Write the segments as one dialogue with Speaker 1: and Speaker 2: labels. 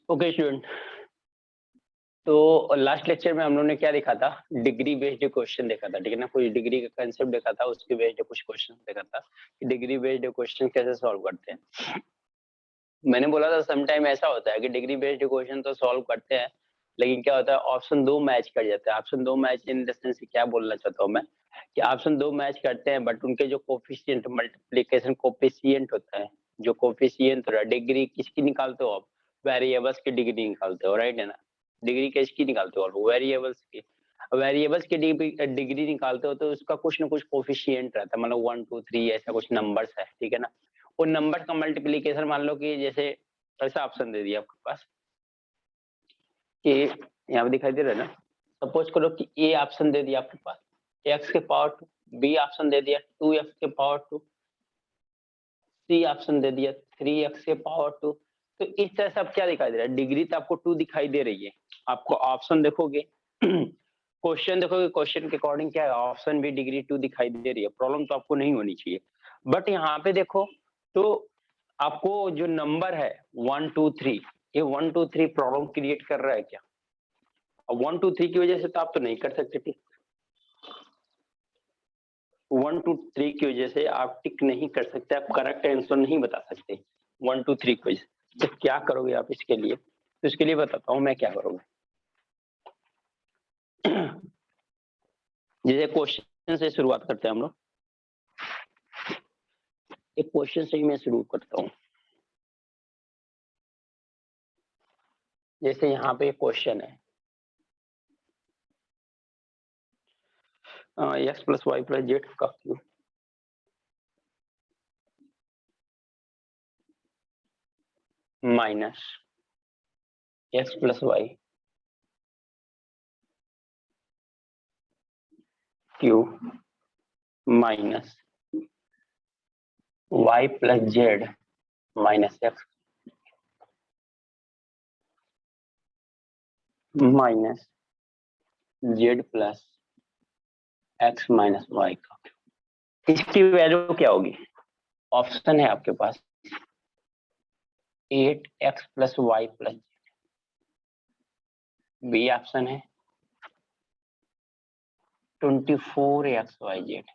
Speaker 1: Okay student, तो last lecture में हम लोगों ने क्या देखा था? डिग्री बेस्ड क्वेश्चन देखा था, ठीक है ना। कोई डिग्री का कंसेप्ट देखा था, उसके बेस्ड कुछ क्वेश्चन देखा था कि डिग्री बेस्ड क्वेश्चन कैसे सॉल्व करते हैं। मैंने बोला था सम टाइम ऐसा होता है कि डिग्री बेस्ड क्वेश्चन तो सॉल्व करते हैं, लेकिन क्या होता है ऑप्शन 2 मैच कर जाते हैं। Option 2 match in the sense क्या बोलना चाहता हूँ मैं कि ऑप्शन 2 मैच करते हैं, बट उनके जो कोफिशिएंट मल्टीप्लिकेशन कोफिशिएंट होता है, जो कोफिशिएंट होता है, डिग्री किसकी निकालते हो आप? वेरिएबल्स की डिग्री निकालते हो, राइट है ना। डिग्री किसकी निकालते हो आप? वेरिएबल्स की। वेरिएबल्स की डिग्री निकालते हो तो उसका कुछ ना कुछ कोफिशिएंट रहता है, मतलब 1 2 3 ऐसा कुछ नंबर्स है, ठीक है ना। उन नंबर का मल्टीप्लिकेशन मान लो कि जैसे ऐसा ऑप्शन दे दिया आपके पास कि यहाँ पे दिखाई दे रहा है ना, सपोज करो कि ए ऑप्शन दे दिया आपके पास x के पावर 2, बी ऑप्शन दे दिया 2x के पावर 2, सी ऑप्शन दे दिया 3x के पावर 2। तो इस तरह से अब क्या दिखाई दे रहा है? डिग्री तो आपको 2 दिखाई दे रही है। आपको ऑप्शन देखोगे क्वेश्चन देखोगे, क्वेश्चन के अकॉर्डिंग क्या है, ऑप्शन भी डिग्री 2 दिखाई दे रही है। प्रॉब्लम तो आपको नहीं होनी चाहिए, बट यहाँ पे देखो तो आपको जो नंबर है 1 2 3, ये 1 2 3 प्रॉब्लम क्रिएट कर रहा है क्या? अब 1 2 3 की वजह से तो आप तो नहीं कर सकते टिक। 1 2 3 की वजह से आप टिक नहीं कर सकते, आप करेक्ट आंसर नहीं बता सकते 1 2 3 की वजह से। तो क्या करोगे आप इसके लिए? तो इसके लिए बताता हूँ मैं क्या करोगे। जैसे क्वेश्चन से शुरुआत करते हैं हम लोग। एक क्वेश्चन से ही मैं शुरू करता हूँ। जैसे यहाँ पे क्वेश्चन है x plus y plus z का cube minus x plus y cube minus y plus z minus x minus z plus x minus y का। इसकी वैल्यू क्या होगी? ऑप्शन है आपके पास 8x plus y plus, B option है 24x y z,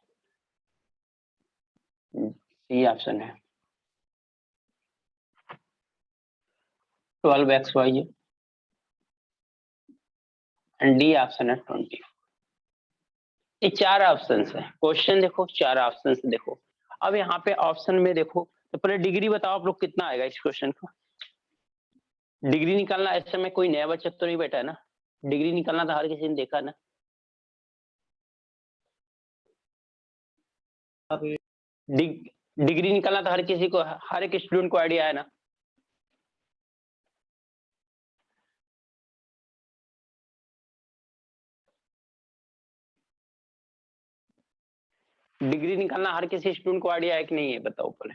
Speaker 1: C option है 12x y z and D option है 20। ये चार ऑप्शन है। क्वेश्चन देखो, चार ऑप्शन देखो। अब यहाँ पे ऑप्शन में देखो तो पहले डिग्री बताओ आप लोग कितना आएगा इस क्वेश्चन का। डिग्री निकालना ऐसे में कोई नया बच्चा तो नहीं बैठा है ना, डिग्री निकालना तो हर किसी ने देखा ना। डिग्री निकालना तो हर किसी को, हर एक स्टूडेंट को आइडिया है ना। डिग्री निकालना हर किसी स्टूडेंट को आइडिया है कि नहीं है, बताओ पहले।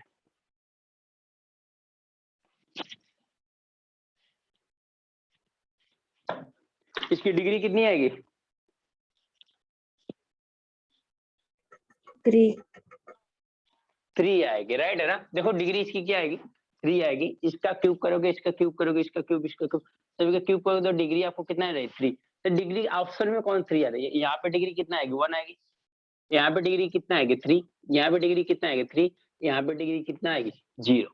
Speaker 1: इसकी डिग्री कितनी आएगी? 3 आएगी, राइट है ना। देखो डिग्री इसकी क्या आएगी? 3 आएगी। इसका क्यूब करोगे, इसका क्यूब करोगे, इसका क्यूब, इसका क्यूब, सभी का क्यूब करोगे तो डिग्री आपको कितना है? 3। तो डिग्री ऑप्शन में कौन 3 आ रही है? यहाँ पे डिग्री कितना आएगी? 1 आएगी। यहाँ पे डिग्री कितना आएगी? 3। यहाँ पे डिग्री कितना आएगी? 3। यहाँ पे डिग्री कितना आएगी? 0।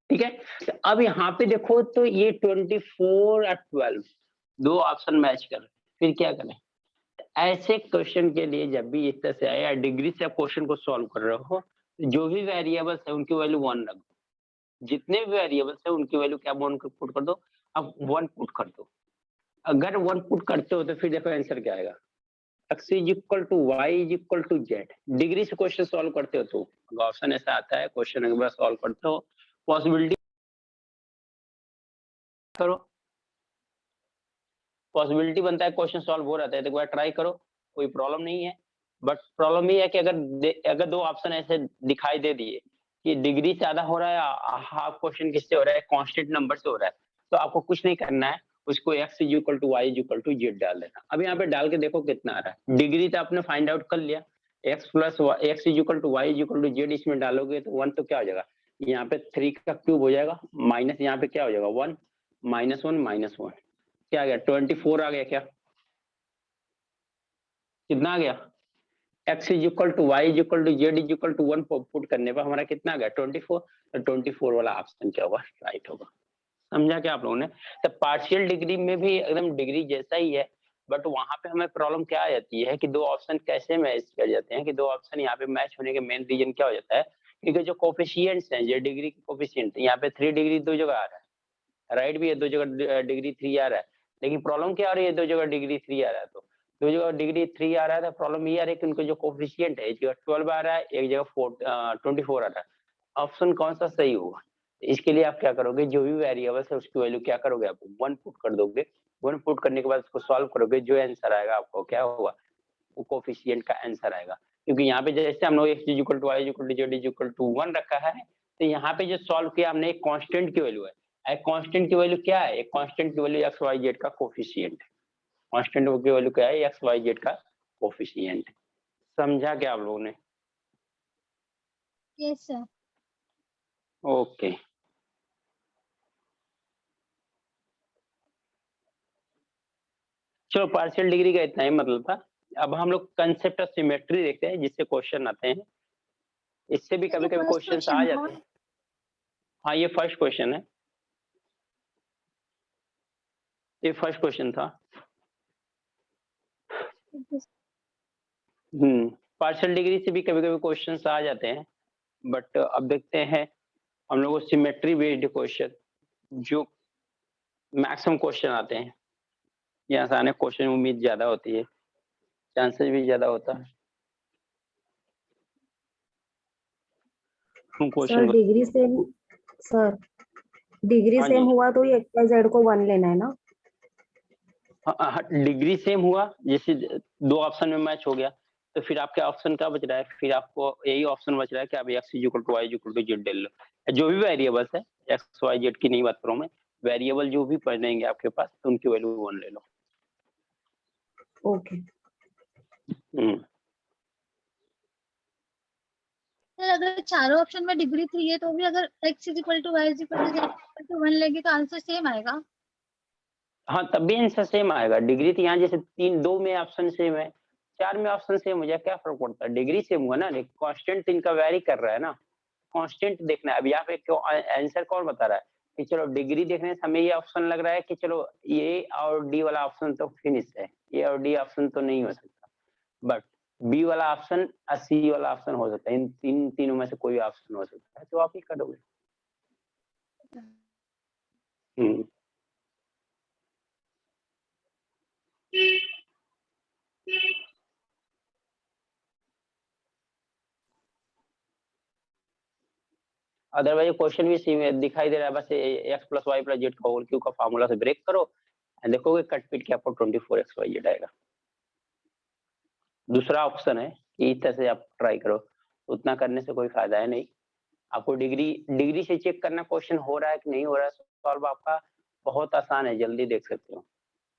Speaker 1: ठीक है। तो अब यहाँ पे देखो तो ये 24 और 12 दो ऑप्शन मैच कर, फिर क्या करें? ऐसे क्वेश्चन के लिए जब भी इस तरह से आए या डिग्री से आप क्वेश्चन को सॉल्व कर रहे हो, जो भी वेरिएबल्स है उनकी वैल्यू 1 रख दो। जितने भी वेरिएबल्स है उनकी वैल्यू क्या 1 पुट कर दो। अब 1 पुट कर दो। अगर 1 पुट करते हो तो फिर देखो आंसर क्या आएगा। x is equal to y is equal to z. Degree से क्वेश्चन सॉल्व करते हो तो ऑप्शन ऐसा आता है, क्वेश्चन एक बार सॉल्व करते हो, पॉसिबिलिटी करो, पॉसिबिलिटी बनता है क्वेश्चन सॉल्व हो रहा है तो एक बार ट्राई करो, कोई प्रॉब्लम नहीं है। बट प्रॉब्लम ये है कि अगर दो ऑप्शन ऐसे दिखाई दे दिए कि डिग्री ज्यादा हो रहा है, हाफ क्वेश्चन किससे हो रहा है? कांस्टेंट नंबर से हो रहा है, तो आपको कुछ नहीं करना है, उसको x is equal to y is equal to z डाल देना। अब यहाँ पे डाल के देखो कितना आ रहा है। डिग्री तो आपने फाइंड आउट कर लिया, x plus x is equal to y is equal to z, इसमें डालोगे तो 1 तो क्या हो जाएगा? यहाँ पे 3 का क्यूब हो जाएगा, माइनस यहाँ पे क्या हो जाएगा 1, -1 क्या आ गया 24 आ गया क्या, कितना आ गया x is equal to y is equal to z is equal to 1 put करने पर हमारा कितना आ गया 24। तो 24 वाला ऑप्शन क्या होगा, राइट होगा। समझा क्या आप लोगों ने। तो पार्शियल डिग्री में भी एकदम डिग्री जैसा ही है, बट वहां पे हमें प्रॉब्लम क्या आ जाती है कि दो ऑप्शन कैसे मैच कर जाते हैं, कि दो ऑप्शन यहाँ पे मैच होने के मेन रीजन क्या हो जाता है, क्योंकि जो कोफिशियंट्स हैं, जो डिग्री के कोफिशियंट, यहाँ पे 3 डिग्री दो जगह आ रहा है, राइट भी है, दो जगह डिग्री 3 आ रहा है, लेकिन प्रॉब्लम क्या आ रही है, दो जगह डिग्री 3 आ रहा है, तो दो जगह डिग्री 3 आ रहा है, तो प्रॉब्लम ये आ रही है कि उनको जो कोफिशियंट है, एक जगह 12 आ रहा है, एक जगह 24 आ रहा है, ऑप्शन कौन सा सही होगा। इसके लिए आप क्या करोगे, जो भी वेरिएबल्स है उसकी वैल्यू क्या करोगे, आप 1 पुट कर दोगे, 1 पुट करने के बाद उसको सॉल्व करोगे, जो आंसर आएगा आपको क्या होगा, वो कोफिशिएंट का आंसर आएगा। क्योंकि यहाँ पे जैसे हम लोग x is equal to y is equal to z is equal to 1 रखा है, तो यहाँ पे जो सॉल्व किया हमने एक कांस्टेंट की वैल्यू है, एक कांस्टेंट की वैल्यू क्या है, एक कांस्टेंट की वैल्यू x y z का कोफिशिएंट, कांस्टेंट की वैल्यू क्या है, x y z का कोफिशिएंट। समझा क्या आप लोगों ने।
Speaker 2: Yes sir.
Speaker 1: ओके चलो, पार्शियल डिग्री का इतना ही मतलब था। अब हम लोग कंसेप्ट ऑफ सिमेट्री देखते हैं, जिससे क्वेश्चन आते हैं, इससे भी कभी कभी
Speaker 2: फर्स्ट
Speaker 1: क्वेश्चन आ जाते हैं। हाँ ये फर्स्ट क्वेश्चन है, ये फर्स्ट क्वेश्चन था। पार्शियल डिग्री से भी कभी कभी क्वेश्चन आ जाते हैं, बट अब देखते हैं हम लोग को सिमेट्री बेस्ड क्वेश्चन, जो मैक्सिमम क्वेश्चन आते हैं, यहाँ से आने क्वेश्चन उम्मीद ज्यादा होती है, चांसेस भी ज्यादा होता है।
Speaker 3: Sir
Speaker 1: question
Speaker 3: degree same, sir degree
Speaker 1: हाँ
Speaker 3: सेम
Speaker 1: जी,
Speaker 3: हुआ तो ये x y z को 1 लेना है ना।
Speaker 1: हाँ डिग्री सेम हुआ, जैसे दो ऑप्शन में मैच हो गया, तो फिर आपके ऑप्शन क्या बच रहा है, फिर आपको यही ऑप्शन बच रहा है कि आप x is equal to y is equal to z ले लो, जो भी वेरिएबल्स है, x y z की नहीं बात कर रहा हूँ मैं, वेरिएबल जो भी पढ़ेंगे आपके पास, तो उनकी वैल्यू 1 ले लो।
Speaker 3: ओके
Speaker 2: सर अगर चारों ऑप्शन में डिग्री 3 है तो भी अगर x is equal to y is equal to z equal to 1 लेंगे तो आंसर सेम आएगा।
Speaker 1: हाँ तब भी आंसर सेम आएगा। डिग्री तो यहाँ जैसे 2 में ऑप्शन सेम है, 4 में ऑप्शन सेम हो जाए, क्या फर्क पड़ता है, डिग्री सेम हुआ ना, कांस्टेंट इनका वेरी कर रहा है ना, कांस्टेंट देखना है। अब यहाँ पे क्यों आंसर कौन बता रहा है कि चलो डिग्री देखने से हमें ये ऑप्शन लग रहा है कि चलो ए और डी वाला ऑप्शन तो फिनिश है, ए और डी ऑप्शन तो नहीं हो सकता, बट बी वाला ऑप्शन और सी वाला ऑप्शन हो सकता है, इन तीनों में से कोई ऑप्शन हो सकता है, तो आप ही करोगे। हम्म अदरवाइज क्वेश्चन भी सेम दिखाई दे रहा है, बस x plus y plus z का होल क्यू का फार्मूला से ब्रेक करो, देखोगे कट पीट के आपको 24 एक्स वाई जेड आएगा। दूसरा ऑप्शन है कि इस तरह से आप ट्राई करो, उतना करने से कोई फायदा है नहीं। आपको डिग्री डिग्री से चेक करना क्वेश्चन हो रहा है कि नहीं हो रहा है, सॉल्व आपका बहुत आसान है, जल्दी देख सकते हो।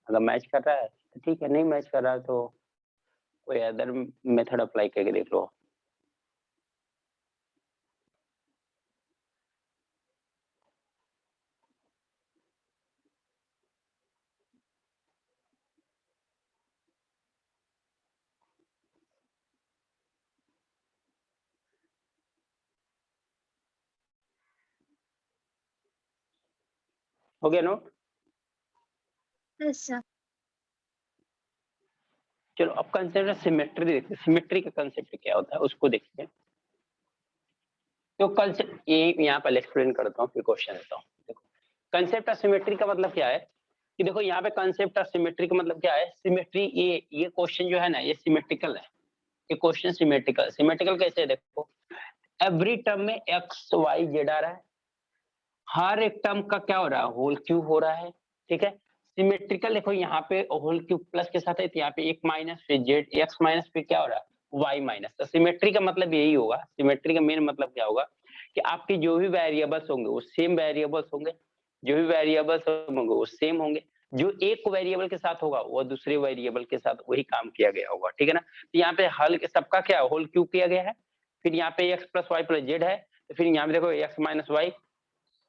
Speaker 1: अगर मैच कर रहा है तो ठीक है, नहीं मैच कर रहा है तो कोई अदर मेथड अप्लाई करके देख लो। हो गया नोट।
Speaker 2: Yes sir.
Speaker 1: चलो अब कंसेप्ट सिमेट्री देखते हैं, सिमेट्री का कंसेप्ट क्या होता है उसको देखते हैं। तो कंसेप्ट ये यहाँ पहले एक्सप्लेन करता हूँ, फिर क्वेश्चन देता हूँ। देखो कंसेप्ट ऑफ सिमेट्री का मतलब क्या है कि देखो यहाँ पे कंसेप्ट ऑफ सिमेट्री का मतलब क्या है, सिमेट्री ये क्वेश्चन जो है ना, ये सिमेट्रिकल है, ये क्वेश्चन सिमेट्रिकल। सिमेट्रिकल कैसे है, देखो एवरी टर्म में एक्स वाई जेड आ रहा है, हर एक टर्म का क्या हो रहा है, होल क्यूब हो रहा है, ठीक है। सिमेट्रिकल देखो यहाँ पे होल क्यूब प्लस के साथ है, तो यहाँ पे एक माइनस फिर जेड एक्स माइनस फिर क्या हो रहा है वाई माइनस। तो सिमेट्री का मतलब यही होगा, सिमेट्री का मेन मतलब क्या होगा कि आपके जो भी वेरिएबल्स होंगे वो सेम वेरिएबल्स होंगे, जो भी वेरिएबल्स होंगे वो सेम होंगे, जो एक वेरिएबल के साथ होगा वो दूसरे वेरिएबल के साथ वही काम किया गया होगा, ठीक है ना। तो यहाँ पे हल के सबका क्या होल क्यूब किया गया है, फिर यहाँ पे x plus y plus z है, तो फिर यहाँ पे देखो x minus y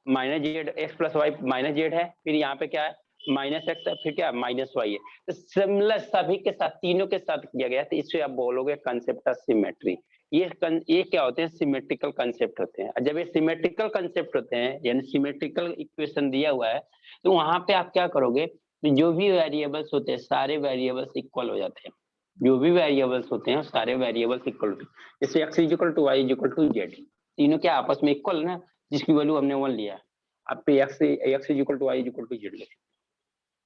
Speaker 1: minus z, x plus y minus z है, फिर यहाँ पे क्या है माइनस एक्स है, फिर क्या माइनस वाई है। तो सिमिलर सभी के साथ, तीनों के साथ किया गया, तो इससे आप बोलोगे कंसेप्ट ऑफ सिमेट्री। ये क्या होते हैं, सिमेट्रिकल कंसेप्ट होते हैं। जब ये सिमेट्रिकल कंसेप्ट होते हैं, यानी सिमेट्रिकल इक्वेशन दिया हुआ है, तो वहां पे आप क्या करोगे, जो भी वेरिएबल्स होते हैं सारे वेरिएबल्स इक्वल हो जाते हैं। जो भी वेरिएबल्स होते हैं सारे वेरिएबल्स इक्वल होते हैं। जैसे x is equal to y is equal to z, तीनों क्या आपस में इक्वल ना, जिसकी वैल्यू हमने 1 लिया है। आप पे x is equal to y is equal to z लिख,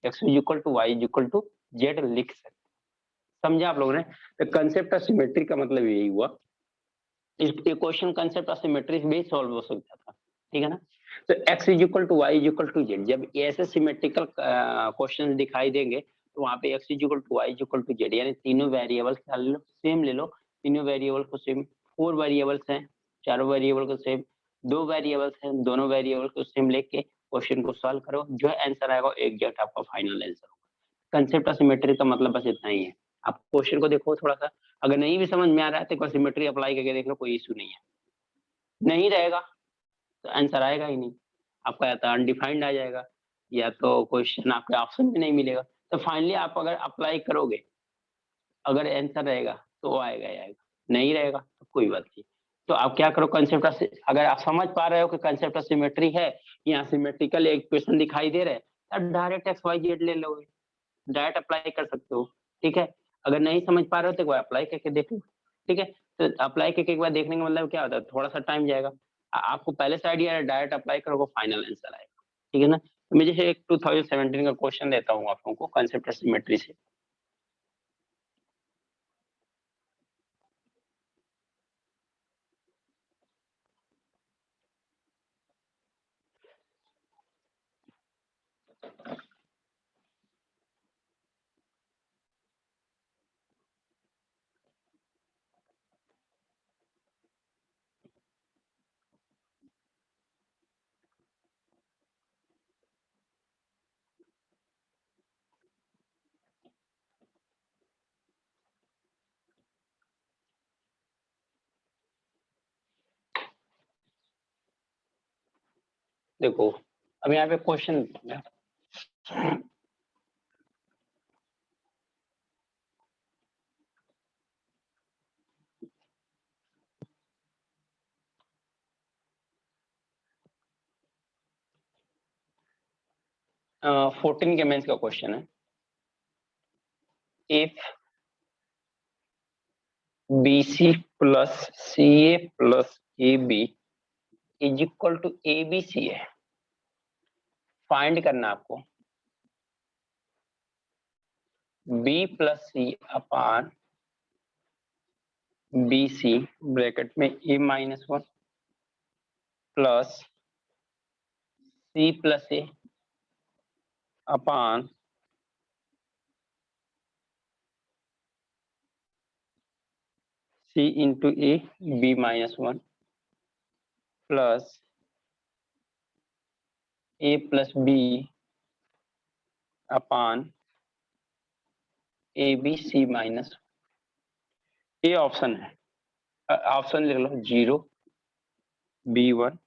Speaker 1: x is equal to y is equal to z लिख सकते, समझे आप लोगों ने। तो कंसेप्ट ऑफ सिमेट्री का मतलब यही हुआ। इस क्वेश्चन कंसेप्ट ऑफ सिमेट्री भी सॉल्व हो सकता था, ठीक है ना। तो x is equal to y is equal to z, जब ऐसे सिमेट्रिकल क्वेश्चन दिखाई देंगे तो वहां पे x is equal to y is equal to z, यानी तीनों वेरिएबल्स सेम ले लो, तीनों वेरिएबल को सेम, 4 वेरिएबल्स हैं, चारों वेरिएबल को सेम, 2 वेरिएबल्स हैं, दोनों वेरिएबल को सेम लेके क्वेश्चन को सॉल्व करो, जो आंसर आएगा एग्जैक्ट आपका फाइनल आंसर होगा। कंसेप्ट ऑफ सिमेट्री का मतलब बस इतना ही है। आप क्वेश्चन को देखो थोड़ा सा, अगर नहीं भी समझ में आ रहा है तो सिमेट्री अप्लाई करके देख लो, कोई इशू नहीं है। नहीं रहेगा तो आंसर आएगा ही नहीं, आपका या तो अनडिफाइंड आ जाएगा, या तो क्वेश्चन आपके ऑप्शन में नहीं मिलेगा। तो फाइनली आप अगर अप्लाई करोगे, अगर आंसर रहेगा तो वो आएगा ही आएगा, नहीं रहेगा तो कोई बात नहीं। तो आप क्या करो, कंसेप्ट ऑफ, अगर आप समझ पा रहे हो कि कंसेप्ट ऑफ सिमेट्री है, यहाँ सिमेट्रिकल इक्वेशन दिखाई दे रहे हैं, तब डायरेक्ट एक्स वाई जेड ले लोगे, डायरेक्ट अप्लाई कर सकते हो, ठीक है। अगर नहीं समझ पा रहे हो तो वो अप्लाई करके देख लो, ठीक है। तो अप्लाई करके एक बार देखने का मतलब क्या होता है, थोड़ा सा टाइम जाएगा, आपको पहले से आइडिया है, डायरेक्ट अप्लाई करोगे फाइनल आंसर आएगा, ठीक है ना। तो मैं जैसे एक 2017 का क्वेश्चन देता हूँ आप लोगों को कंसेप्ट ऑफ सिमेट्री से। देखो अब यहाँ पे क्वेश्चन 14 के मेंस का क्वेश्चन है। If BC plus CA plus AB is equal to ABC है, फाइंड करना आपको B plus C upon BC bracket में A minus 1 plus C plus A upon C into A B minus 1 plus A plus B upon AB C minus, ये option है। Option लिख लो 0, B1,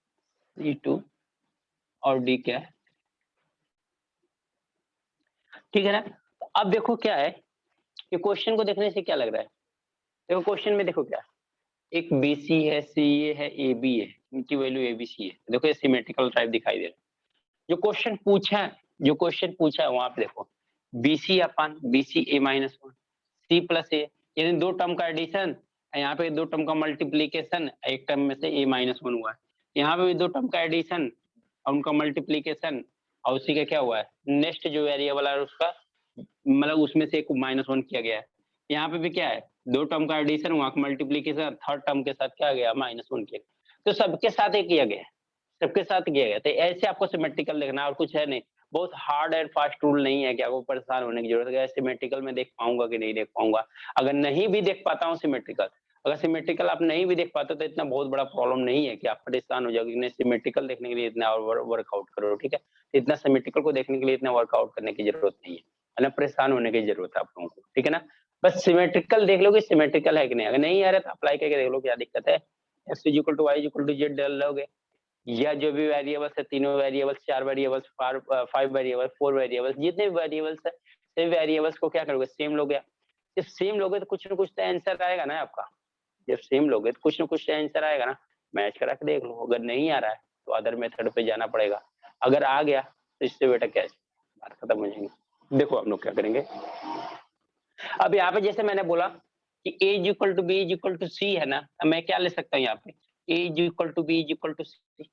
Speaker 1: C2 और D क्या है, ठीक है ना। अब देखो क्या है, ये क्वेश्चन को देखने से क्या लग रहा है, देखो क्वेश्चन में देखो क्या है, एक BC है, CA है, AB है, इनकी वैल्यू ABC है। देखो ये सिमेट्रिकल टाइप दिखाई दे रहा है। जो क्वेश्चन पूछा है वहां पे देखो BC upon BC A minus 1 C plus A, यानी 2 टर्म का एडिशन, यहाँ पे 2 टर्म का मल्टीप्लीकेशन, एक टर्म में से A माइनस 1 हुआ है, यहाँ पे भी 2 टर्म का एडिशन और उनका मल्टीप्लीकेशन, और उसी का क्या हुआ है, नेक्स्ट जो वेरिएबल है उसका मतलब उसमें से एक माइनस 1 किया गया है। यहाँ पे भी क्या है, 2 टर्म का एडिशन, वहां का मल्टीप्लीकेशन, थर्ड टर्म के साथ क्या गया माइनस 1 किया, तो सबके साथ ही किया गया, सबके साथ किया गया। तो ऐसे आपको सिमेट्रिकल देखना, और कुछ है नहीं, बहुत हार्ड एंड फास्ट रूल नहीं है कि आपको परेशान होने की जरूरत है सिमेट्रिकल में देख पाऊंगा कि नहीं देख पाऊंगा। अगर नहीं भी देख पाता हूँ सिमेट्रिकल, अगर सिमेट्रिकल आप नहीं भी देख पाते तो इतना बहुत बड़ा प्रॉब्लम नहीं है कि आप परेशान हो जाओगे, नहीं सिमेट्रिकल देखने के लिए इतना और वर्कआउट करो, ठीक है। इतना सिमेट्रिकल को देखने के लिए इतना वर्कआउट करने की जरूरत नहीं है ना, परेशान होने की जरूरत है आप लोगों को, ठीक है ना। बस सिमेट्रिकल देख लो कि सिमेट्रिकल है कि नहीं, अगर नहीं आ रहा तो अप्लाई करके देख लो क्या दिक्कत है, x is equal to y is equal to z डाल लोगे, या जो भी वेरिएबल्स है, तीनों वेरिएबल्स, 4 वेरिएबल्स, 5 वेरिएबल्स, 4 वेरिएबल्स, जितने भी वेरिएबल्स है, सभी वेरिएबल्स को क्या करोगे, सेम लोगे। जब सेम लोगे तो कुछ ना कुछ तो आंसर आएगा ना आपका। जब सेम लोगे तो कुछ ना कुछ तो आंसर आएगा ना। मैच करा के देख लो, अगर नहीं आ रहा है तो अदर मेथड पे जाना पड़ेगा, अगर आ गया तो इससे बेटा क्या है, बात खत्म हो जाएगी। देखो हम लोग क्या करेंगे, अब यहाँ पे जैसे मैंने बोला कि a is equal to B is equal to सी है ना, अब मैं क्या ले सकता हूँ यहाँ पे, a is equal to B is equal to सी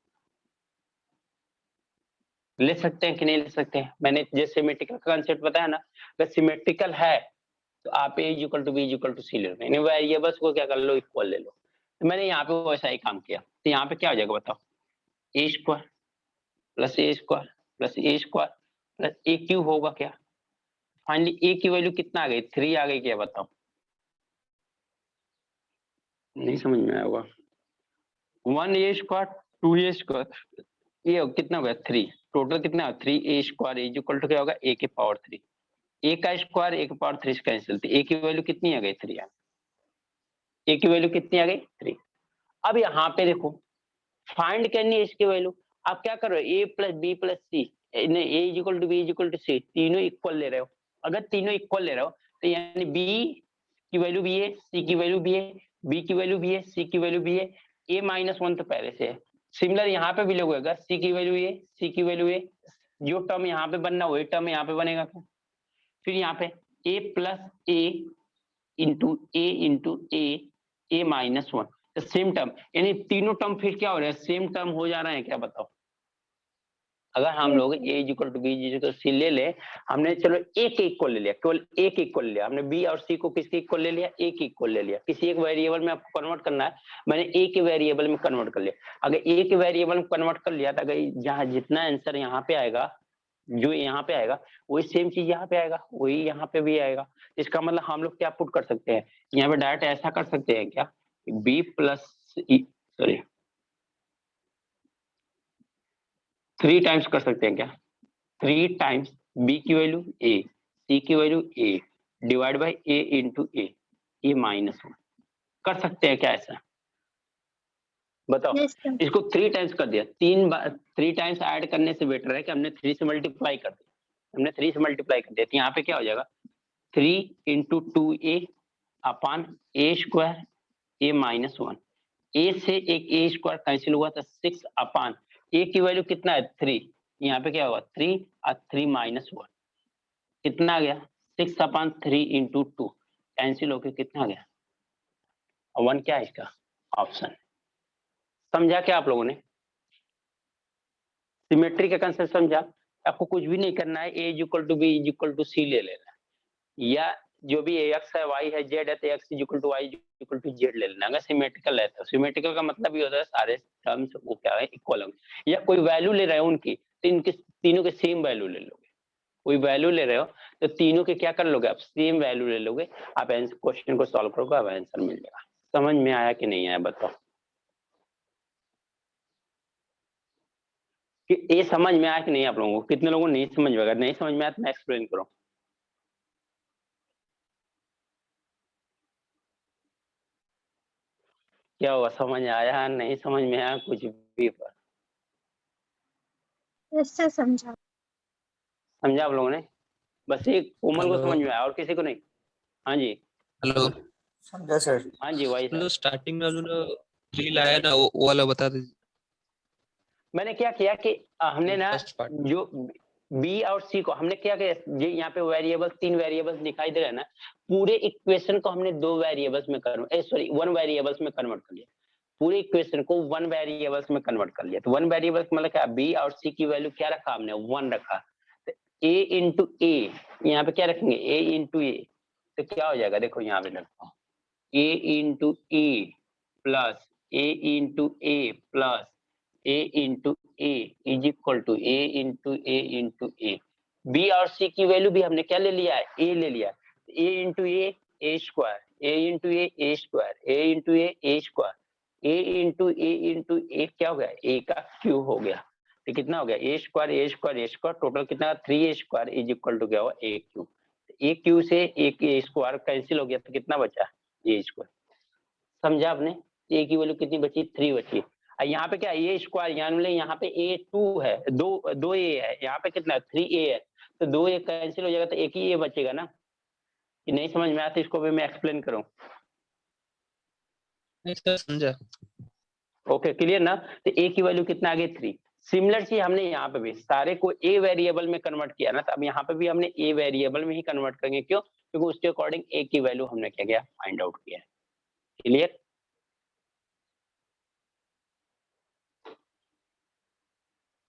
Speaker 1: ले सकते हैं कि नहीं ले सकते हैं। मैंने जैसे सिमेट्रिकल का कंसेप्ट बताया ना, अगर सिमेट्रिकल है तो आप a is equal to B is equal to सी ले लो, यानी वेरिएबल्स को क्या कर लो, इक्वल ले लो। तो मैंने यहाँ पे वैसा ही काम किया, तो यहाँ पे क्या हो जाएगा बताओ, a square plus A square plus A square plus A cube होगा क्या। फाइनली a की वैल्यू कितना आ गई, 3 आ गई क्या बताओ, नहीं समझ में आया होगा। 1a स्क्वायर 2a स्क्वायर, ये कितना हो गया 3, टोटल कितना है 3a square is equal to क्या होगा a की पावर 3, a का स्क्वायर a की पावर 3 से कैंसिल, तो a की वैल्यू कितनी आ गई 3, a की वैल्यू कितनी आ गई 3। अब यहाँ पे देखो फाइंड करनी है इसकी वैल्यू, आप क्या कर रहे हो, a plus B plus c, a is equal to B is equal to c, तीनों इक्वल ले रहे हो। अगर तीनों इक्वल ले रहे हो तो यानी b की वैल्यू भी है, c की वैल्यू भी है, b की वैल्यू भी है, c की वैल्यू भी है, a माइनस 1 तो पहले से है। सिमिलर यहाँ पे भी लोग अगर c की वैल्यू है, c की वैल्यू है, जो टर्म यहाँ पे बनना वही टर्म यहाँ पे बनेगा क्या। फिर यहाँ पे a plus a into a minus 1, तो सेम टर्म, यानी तीनों टर्म फिर क्या हो रहा है, सेम टर्म हो जा रहा है क्या बताओ। अगर हम लोग a is equal to B is equal to सी ले ले, हमने चलो एक इक्वल ले लिया, केवल एक इक्वल ले लिया हमने, b और c को किसके इक्वल ले लिया, एक इक्वल ले लिया, किसी एक वेरिएबल में आपको कन्वर्ट करना है, मैंने a के वेरिएबल में कन्वर्ट कर लिया। अगर a के वेरिएबल में कन्वर्ट कर लिया तो अगर जहाँ जितना आंसर यहाँ पे आएगा, जो यहाँ पे आएगा वही सेम चीज यहाँ पे आएगा, वही यहाँ पे भी आएगा। इसका मतलब हम लोग क्या पुट कर सकते हैं, यहाँ पे डायरेक्ट ऐसा कर सकते हैं क्या, b प्लस सॉरी 3 टाइम्स कर सकते हैं क्या, 3 टाइम्स b की वैल्यू a, c की value a divide by a into A minus 1, कर सकते हैं क्या ऐसा बताओ।
Speaker 2: Yes, sir.
Speaker 1: इसको 3 टाइम्स कर दिया, 3 टाइम्स ऐड करने से बेटर है कि हमने 3 से मल्टीप्लाई कर दिया, हमने 3 से मल्टीप्लाई कर दिया, तो यहाँ पे क्या हो जाएगा 3 into 2a upon a square a minus 1, a से एक a स्क्वायर कैंसिल हुआ था 6 अपान a की वैल्यू कितना है 3, यहाँ पे क्या होगा 3 और 3 माइनस 1 कितना आ गया 6 अपान 3 इंटू 2, कैंसिल होकर कितना आ गया 1, क्या है इसका ऑप्शन। समझा क्या आप लोगों ने, सिमेट्री का कंसेप्ट समझा। आपको कुछ भी नहीं करना है, a is equal to B is equal to सी ले लेना, या जो भी x है y है z है तो x is equal to y is equal to z ले लेना। अगर सिमेट्रिकल है तो सिमेट्रिकल का मतलब ये होता है सारे टर्म्स वो क्या है इक्वल होंगे, या कोई वैल्यू ले रहे हो उनकी तो इनके तीनों के सेम वैल्यू ले लोगे, कोई वैल्यू ले रहे हो तो तीनों के क्या कर लोगे आप, सेम वैल्यू ले लोगे, आप क्वेश्चन को सॉल्व करोगे, आप आंसर मिल जाएगा। समझ में आया कि नहीं आया बताओ, कि ये समझ में आया कि नहीं आप लोगों को, कितने लोगों को नहीं समझ में, अगर नहीं समझ में आया तो मैं एक्सप्लेन करूँ। क्या हुआ, समझ आया नहीं समझ में आया कुछ भी पर,
Speaker 2: Yes, sir, समझा।
Speaker 1: समझा आप लोगों ने, बस एक कोमल को
Speaker 4: हेलो
Speaker 1: समझ में आया और किसी को नहीं। हाँ जी
Speaker 4: हेलो
Speaker 5: समझा सर।
Speaker 1: हाँ जी वही
Speaker 4: मतलब
Speaker 1: सर।
Speaker 4: स्टार्टिंग में जो रील आया ना वो वाला बता दीजिए,
Speaker 1: मैंने क्या किया कि हमने ना
Speaker 4: फर्स्ट पार्ट।
Speaker 1: जो बी और सी को हमने क्या किया, ये यहाँ पे वेरिएबल्स 3 वेरिएबल्स दिखाई दे रहे हैं ना, पूरे इक्वेशन को हमने 2 वेरिएबल्स में कन्वर्ट, सॉरी 1 वेरिएबल्स में कन्वर्ट कर लिया, पूरे इक्वेशन को 1 वेरिएबल्स में कन्वर्ट कर लिया। तो 1 वेरिएबल्स मतलब क्या, बी और सी की वैल्यू क्या रखा हमने 1 रखा, तो a इंटू ए, यहाँ पे क्या रखेंगे a इंटू ए, तो क्या हो जाएगा देखो यहाँ पे रखता हूँ a into A plus a into A plus a into A is equal to a into A. B और सी की वैल्यू भी हमने क्या ले लिया है, a ले लिया, a into a square, a into a square, a into a square, a into a क्या हो गया, a का क्यूब हो गया, तो कितना हो गया a स्क्वायर टोटल कितना 3a square is equal to क्या हुआ a क्यूब, a क्यूब से एक a स्क्वायर कैंसिल हो गया तो कितना बचा a स्क्वायर। समझा आपने, a की वैल्यू कितनी बची 3 बची। यहाँ पे क्या ए स्क्वायर, यहाँ पे ए 2 है, दो ए है, यहाँ पे कितना 3a है, तो 2a कैंसिल हो जाएगा तो एक ही ए बचेगा ना। कि नहीं समझ में आया तो इसको भी मैं एक्सप्लेन करूँ?
Speaker 4: नहीं सर समझा।
Speaker 1: ओके क्लियर ना। तो ए की वैल्यू कितना आ गई 3। सिमिलर चीज हमने यहाँ पे भी सारे को ए वेरिएबल में कन्वर्ट किया ना, तो अब यहाँ पे भी हमने ए वेरिएबल में ही कन्वर्ट करेंगे। क्यों? क्योंकि उसके अकॉर्डिंग ए की वैल्यू हमने क्या किया, फाइंड आउट किया है। क्लियर?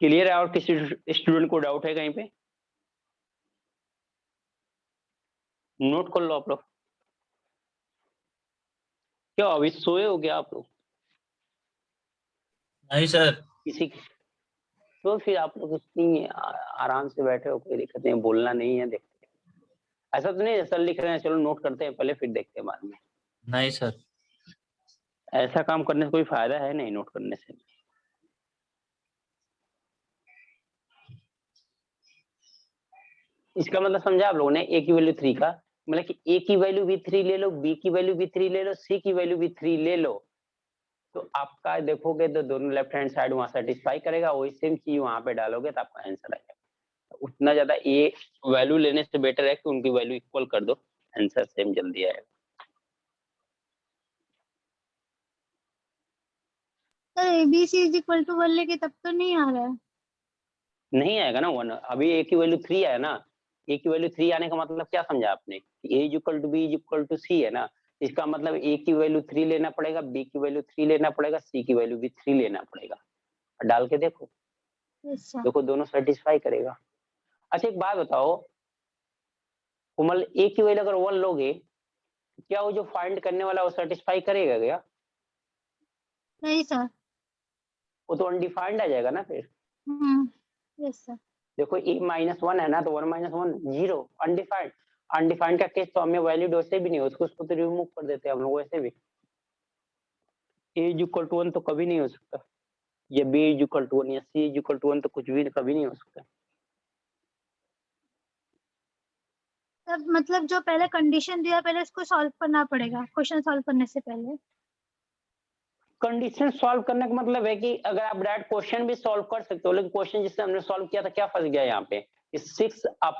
Speaker 1: क्लियर है? और किसी स्टूडेंट को डाउट है कहीं पे? नोट कर लो आप लोग। क्या अभी सोए हो गया आप लोग?
Speaker 5: नहीं सर।
Speaker 1: किसी की तो फिर आप लोग इतनी आराम से बैठे हो, कोई दिक्कत नहीं, बोलना नहीं है। देखते हैं ऐसा तो नहीं सर लिख रहे हैं, चलो नोट करते हैं पहले फिर देखते हैं बाद में।
Speaker 5: नहीं सर।
Speaker 1: ऐसा काम करने से कोई फायदा है नहीं, नोट करने से। इसका मतलब समझा आप लोगों ने? ए की वैल्यू 3 का मतलब कि ए की वैल्यू भी 3 ले लो, बी की वैल्यू भी 3 ले लो, सी की वैल्यू भी 3 ले लो, तो आपका देखोगे तो दोनों लेफ्ट हैंड साइड वहां सेटिस्फाई करेगा, वही सेम चीज वहां पे डालोगे तो आपका आंसर आएगा। तो उतना ज्यादा ए वैल्यू लेने से बेटर है कि उनकी वैल्यू इक्वल कर दो, आंसर सेम जल्दी आएगा।
Speaker 2: Sir ABC is equal to 1 लेके तब तो नहीं आ रहा है।
Speaker 1: नहीं आएगा ना 1, अभी ए की वैल्यू 3 है ना। ए की वैल्यू 3 आने का मतलब क्या समझा आपने? A is equal to B is equal to सी है ना। इसका मतलब ए की वैल्यू 3 लेना पड़ेगा, बी की वैल्यू 3 लेना पड़ेगा, सी की वैल्यू भी 3 लेना पड़ेगा। डाल के देखो,
Speaker 2: अच्छा
Speaker 1: देखो दोनों सेटिस्फाई करेगा। अच्छा एक बात बताओ कोमल, ए की वैल्यू अगर 1 लोगे क्या वो जो फाइंड करने वाला वो सेटिस्फाई करेगा क्या?
Speaker 2: नहीं सर।
Speaker 1: वो तो अनडिफाइंड आ जाएगा ना फिर।
Speaker 2: Yes sir.
Speaker 1: देखो ए -1 है ना, तो 1 - 1 0, अनडिफाइंड। अनडिफाइंड का केस तो हमें वैलिड वैसे भी नहीं हो, उसको तो रिमूव कर देते हैं हम लोग वैसे भी। ए इज इक्वल टू 1 तो कभी नहीं हो सकता, या बी इज इक्वल टू 1 या सी इज इक्वल टू 1 तो कुछ भी कभी नहीं हो सकता।
Speaker 2: तब मतलब जो पहले कंडीशन दिया पहले इसको सॉल्व करना पड़ेगा क्वेश्चन सॉल्व करने से पहले।
Speaker 1: कंडीशन सॉल्व करने का मतलब है कि अगर आप डायरेक्ट क्वेश्चन भी सॉल्व कर सकते हो, लेकिन क्वेश्चन जिससे हमने सॉल्व किया था क्या फंस गया यहाँ पे? 6/a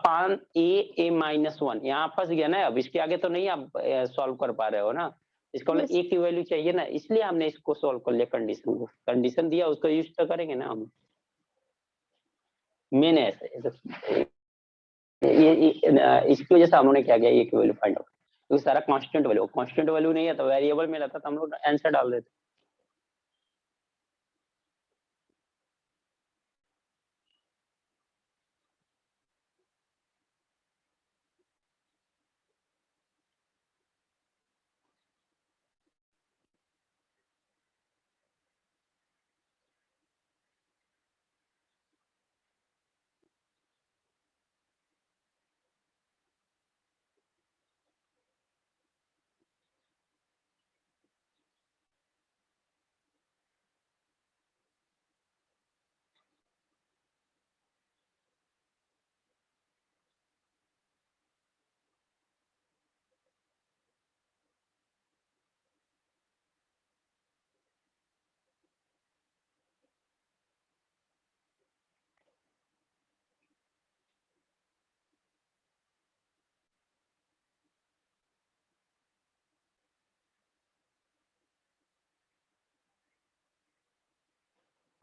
Speaker 1: -1 यहाँ फंस गया ना। अब इसके आगे तो नहीं आप सॉल्व कर पा रहे हो ना, इसका मतलब ए की वैल्यू चाहिए ना, इसलिए हमने इसको सॉल्व कर लिया। कंडीशन को, कंडीशन दिया उसको यूज तो करेंगे ना हम। मैंने ऐसे इसकी वजह से हम लोगों ने क्या किया, ए की वैल्यू फाइंड आउट, क्योंकि सारा कांस्टेंट वैल्यू नहीं है तो वेरिएबल में रहता तो हम लोग आंसर डाल देते।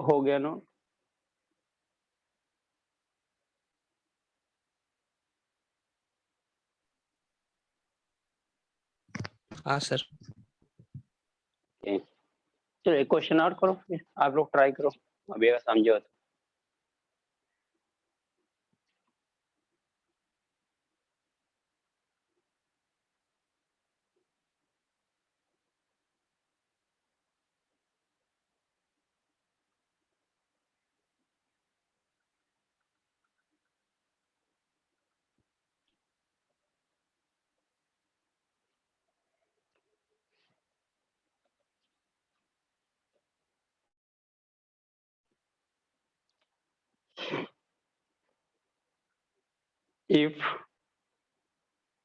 Speaker 1: हो गया ना?
Speaker 4: हाँ सर।
Speaker 1: चलो एक क्वेश्चन और करो, फिर आप लोग ट्राई करो अभी अगर समझे हो तो। If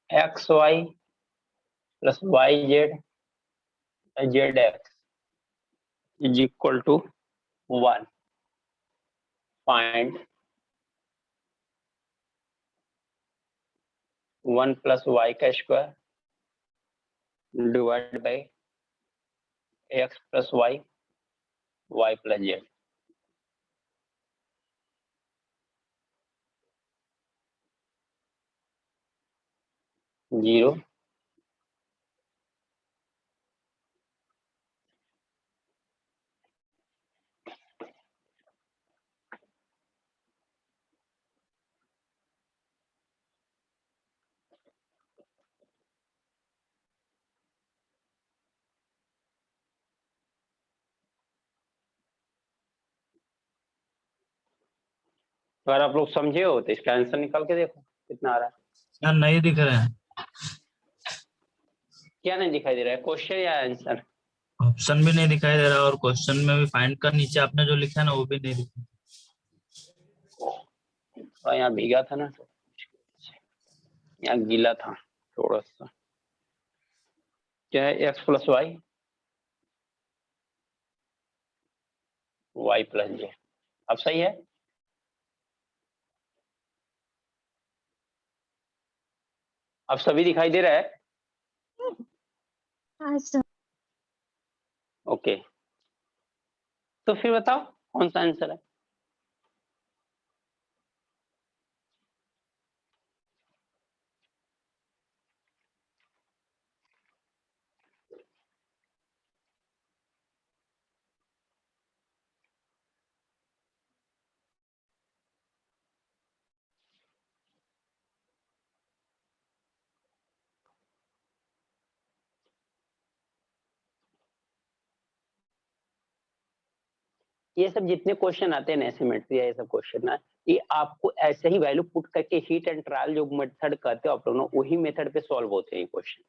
Speaker 1: xy plus yz zx is equal to 1 find 1 plus Y का square divide by X plus Y Y plus Z. Zero अगर आप लोग समझे हो तो इसका आंसर निकाल के देखो कितना आ रहा है।
Speaker 5: यार नहीं दिख रहे हैं,
Speaker 1: क्या नहीं दिखाई दे रहा है, क्वेश्चन या आंसर?
Speaker 5: ऑप्शन भी नहीं दिखाई दे रहा और क्वेश्चन में भी फाइंड का नीचे आपने जो लिखा है ना वो भी नहीं दिखा।
Speaker 1: और यहाँ भीगा था ना, तो यहाँ गीला था थोड़ा सा। क्या है? X plus Y Y plus Z. अब सही है? अब सभी दिखाई दे रहा है?
Speaker 2: हाँ सर।
Speaker 1: ओके, तो फिर बताओ कौन सा आंसर है? ये सब जितने क्वेश्चन आते हैं ना, सिमेट्री या ये सब क्वेश्चन ना, ये आपको ऐसे ही वैल्यू पुट करके हीट एंड ट्रायल जो मेथड कहते हो आप लोग ना, वही मेथड पे सॉल्व होते हैं क्वेश्चन।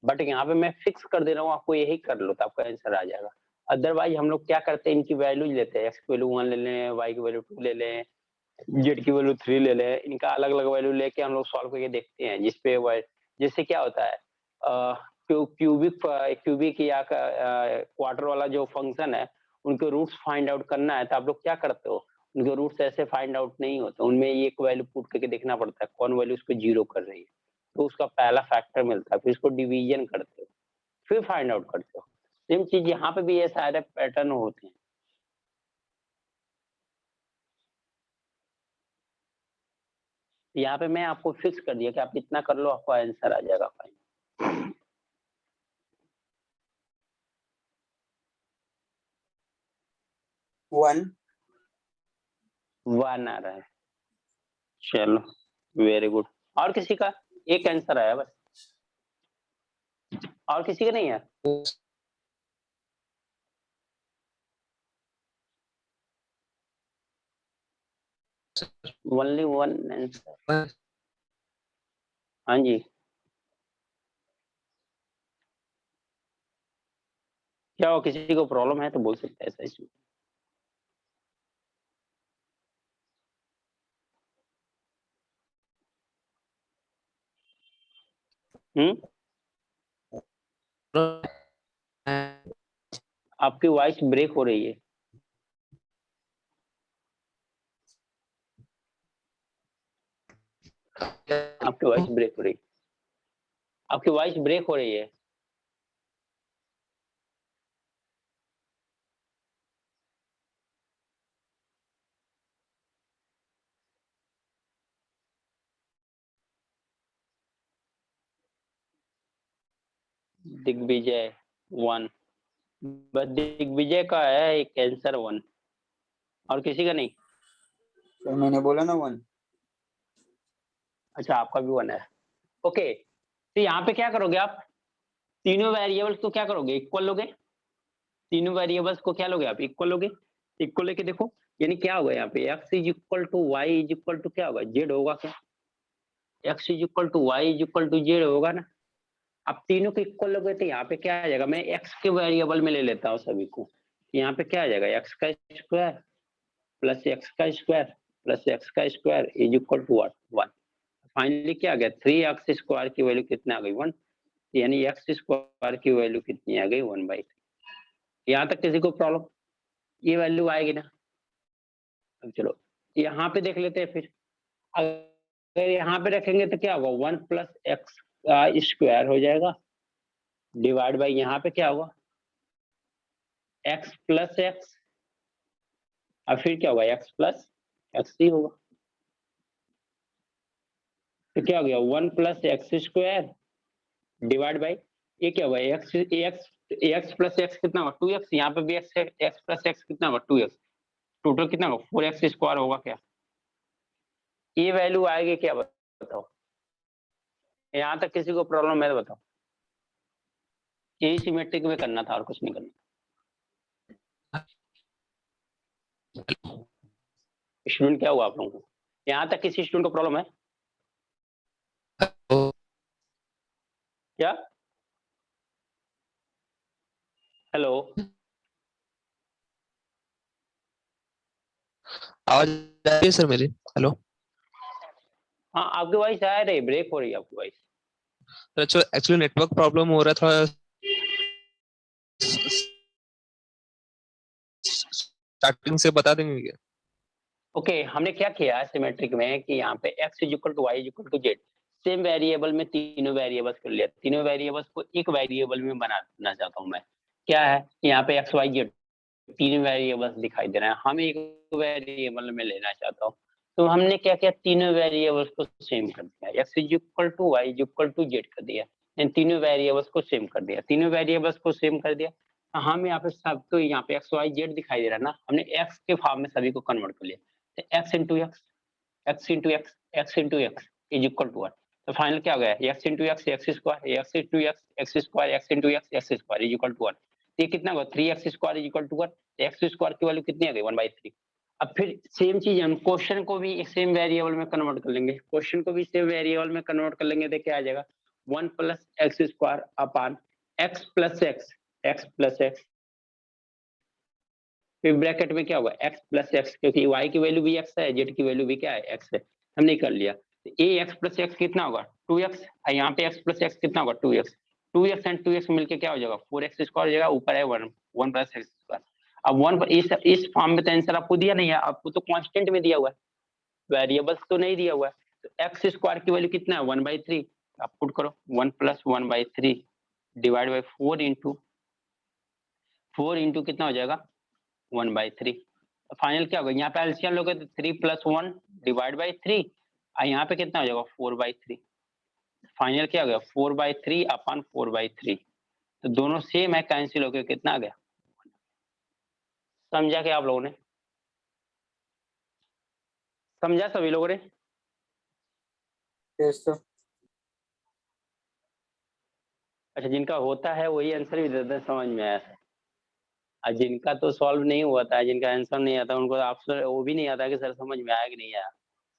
Speaker 1: बट यहाँ पे मैं फिक्स कर दे रहा हूँ आपको, यही कर लो तो आपका आंसर आ जाएगा। अदरवाइज हम लोग क्या करते हैं, इनकी वैल्यूज लेते हैं, एक्स की वैल्यू 1 ले लें, वाई की वैल्यू 2 ले लें, जेड की वैल्यू 3 ले लें, इनका अलग अलग वैल्यू लेके हम लोग सॉल्व करके देखते हैं। जिसपे जिससे क्या होता है, क्यूबिक या क्वार्टर वाला जो फंक्शन है, उनके रूट्स फाइंड आउट करना है तो आप लोग क्या करते हो, उनके रूट्स ऐसे फाइंड आउट नहीं होते, उनमें एक वैल्यू पुट करके देखना पड़ता है कौन वैल्यू उसको जीरो कर रही है, तो उसका पहला फैक्टर मिलता है, फिर उसको डिवीजन करते हो, फिर फाइंड आउट करते हो। सेम चीज यहाँ पे भी ये सारे पैटर्न होते हैं। यहाँ पे मैं आपको फिक्स कर दिया कि आप इतना कर लो, आपको आंसर आ जाएगा। फाइन, 1 आ रहा है। चलो वेरी गुड। और किसी का? एक आंसर आया बस, और किसी का नहीं है? Only 1 answer. हाँ जी, क्या हो, किसी को प्रॉब्लम है तो बोल सकते हैं ऐसा इसमें। आपकी वॉइस ब्रेक हो रही है। आपकी वॉइस ब्रेक हो रही है। आपकी वॉइस ब्रेक हो रही है। दिग्विजय 1, बस दिग्विजय का है एक आंसर 1, और किसी का नहीं?
Speaker 6: सर मैंने बोला ना 1।
Speaker 1: अच्छा, आपका भी 1 है। ओके, तो यहाँ पे क्या करोगे आप, तीनों वेरिएबल्स को क्या करोगे, इक्वल लोगे। तीनों वेरिएबल्स को क्या लोगे आप, इक्वल लोगे। इक्वल लेके देखो, यानी क्या होगा यहाँ पे, x is equal to y is equal to क्या होगा, जेड होगा क्या, x is equal to y is equal to z होगा ना। अब तीनों को इक्वल लोगे तो यहाँ पे क्या आ जाएगा, मैं x के वेरिएबल में ले लेता हूँ सभी को, यहाँ पे क्या आ जाएगा, x का स्क्वायर प्लस x का स्क्वायर प्लस x का square is equal to what, 1। Finally क्या आ गया, 3x स्क्वायर की वैल्यू कितना आ गई, 1, यानी x स्क्वायर की वैल्यू कितनी आ गई, 1/3। यहाँ तक किसी को प्रॉब्लम? ये वैल्यू आएगी ना? अब चलो यहाँ पे देख लेते हैं फिर। अगर यहाँ पे रखेंगे तो क्या होगा, 1 प्लस एक्स का स्क्वायर हो जाएगा डिवाइड बाई यहाँ पे क्या होगा, एक्स प्लस एक्स, और फिर क्या होगा, एक्स प्लस एक्स ही होगा। तो क्या हो गया, 1 plus x square divide by ये क्या होगा, एक्स प्लस एक्स कितना होगा, 2x, यहाँ पे भी एक्स प्लस एक्स कितना होगा, 2x, टोटल कितना होगा, 4x स्क्वायर होगा क्या? ये वैल्यू आएगी क्या, बताओ? यहाँ तक किसी को प्रॉब्लम है तो बताओ। यही सिमेट्रिक में करना था और कुछ नहीं करना। स्टूडेंट क्या हुआ आप लोगों को? यहाँ तक किसी स्टूडेंट को प्रॉब्लम है क्या? हेलो,
Speaker 4: आवाज आ रही है सर मेरी? हेलो
Speaker 1: हाँ आपकी वॉइस आ रही, ब्रेक हो रही है आपकी voice.
Speaker 4: Sir, actually network problem हो रहा था थोड़ा, स्टार्टिंग से बता देंगे क्या?
Speaker 1: ओके, हमने क्या किया सिमेट्रिक में कि यहाँ पे x is equal to y is equal to z, same variable में तीनों वेरिएबल्स कर लिया। तीनों वेरिएबल्स को एक वेरिएबल में बनाना चाहता हूँ मैं। क्या है, यहाँ पे एक्स वाई जेड तीन वेरिएबल्स दिखाई दे रहे हैं, हम एक वेरिएबल में लेना चाहता हूँ। तो हमने क्या किया, तीनों वेरिएबल्स को सेम कर दिया, x is equal to y is equal to z कर दिया, इन तीनों वेरिएबल्स को सेम कर दिया। तीनों वेरिएबल्स को सेम कर दिया, हम यहाँ पे सब तो यहाँ पे एक्स वाई जेड दिखाई दे रहा है ना, हमने एक्स के फॉर्म में सभी को कन्वर्ट कर लिया। X into x, x into x, x into x is equal to 1। तो फाइनल क्या हो गया, x into x, x square, x into x, x square, x into x, x square is equal to 1। ये कितना होगा, 3x square is equal to 1। X square की value कितनी आ गई, 1/3। अब फिर सेम चीज हम क्वेश्चन को भी सेम वेरिएबल में कन्वर्ट कर लेंगे, क्वेश्चन को भी सेम वेरिएबल में कन्वर्ट कर लेंगे तो क्या आ जाएगा, 1 plus x square upon x plus x, x plus x, फिर ब्रैकेट में क्या होगा, x प्लस एक्स, क्योंकि y की वैल्यू भी x है, z की वैल्यू भी क्या है, x है, हमने कर लिया। a x प्लस एक्स कितना होगा, 2x, यहाँ पे x प्लस एक्स कितना होगा, 2x, 2x एंड 2x मिलके क्या हो जाएगा, 4x स्क्वायर हो जाएगा, ऊपर है 1 प्लस एक्स स्क्वायर। अब 1 इस फॉर्म में तो आंसर आपको दिया नहीं है, आपको तो कांस्टेंट में दिया हुआ है, वेरिएबल्स तो नहीं दिया हुआ है। तो x स्क्वायर की वैल्यू कितना है, 1/3, आप पुट करो 1 प्लस 1/3 डिवाइड बाई 4 इंटू कितना हो जाएगा, 1/3। फाइनल क्या होगा, यहाँ पे एलसीएम लोगे तो 3 प्लस 1 डिवाइड बाई 3, और यहाँ पे कितना हो जाएगा, 4/3। फाइनल क्या हो गया, 4/3 अपन 4/3, तो दोनों सेम है, कैंसिल हो गया, कितना आ गया, समझा क्या आप लोगों ने? समझा सभी लोगों ने?
Speaker 6: Yes sir.
Speaker 1: अच्छा, जिनका होता है वही आंसर भी देते हैं, समझ में आया। और जिनका तो सॉल्व नहीं हुआ था, जिनका आंसर नहीं आता, उनको ऑप्शन वो भी नहीं आता कि सर समझ में आया कि नहीं आया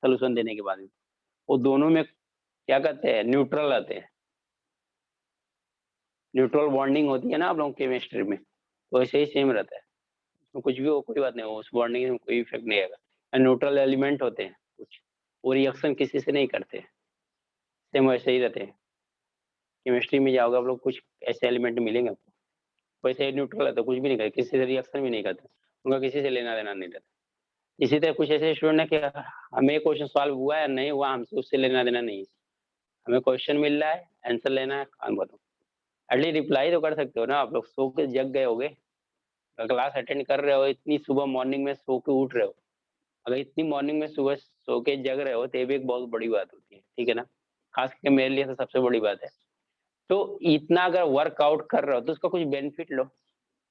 Speaker 1: सोल्यूशन देने के बाद। वो दोनों में क्या कहते हैं, न्यूट्रल रहते हैं, न्यूट्रल बॉन्डिंग होती है ना आप लोगों की केमिस्ट्री में, तो वैसे ही सेम रहता है, उसमें कुछ भी हो कोई बात नहीं हो, उस बॉन्डिंग में कोई इफेक्ट नहीं आएगा। न्यूट्रल एलिमेंट होते हैं कुछ, वो रिएक्शन किसी से नहीं करते, सेम वैसे ही रहते हैं। केमिस्ट्री में जाओगे आप लोग, कुछ ऐसे एलिमेंट मिलेंगे आपको वैसे न्यूट्रल रहता है, कुछ भी नहीं करते, किसी से रिएक्शन भी नहीं करते, उनका किसी से लेना देना नहीं रहता। इसी तरह कुछ ऐसे स्टूडेंट है कि हमें क्वेश्चन सॉल्व हुआ है नहीं हुआ, हमसे उससे लेना देना नहीं है, हमें क्वेश्चन मिल रहा है, आंसर लेना है, काम बताओ। एटलीस्ट रिप्लाई तो कर सकते हो ना आप लोग, सो के जग गए होगे, क्लास अटेंड कर रहे हो, इतनी सुबह मॉर्निंग में सो के उठ रहे हो, अगर इतनी मॉर्निंग में सुबह सो के जग रहे हो तो ये भी एक बहुत बड़ी बात होती है, ठीक है ना, खास करके मेरे लिए तो सबसे बड़ी बात है। तो इतना अगर वर्कआउट कर रहे हो तो उसका कुछ बेनिफिट लो,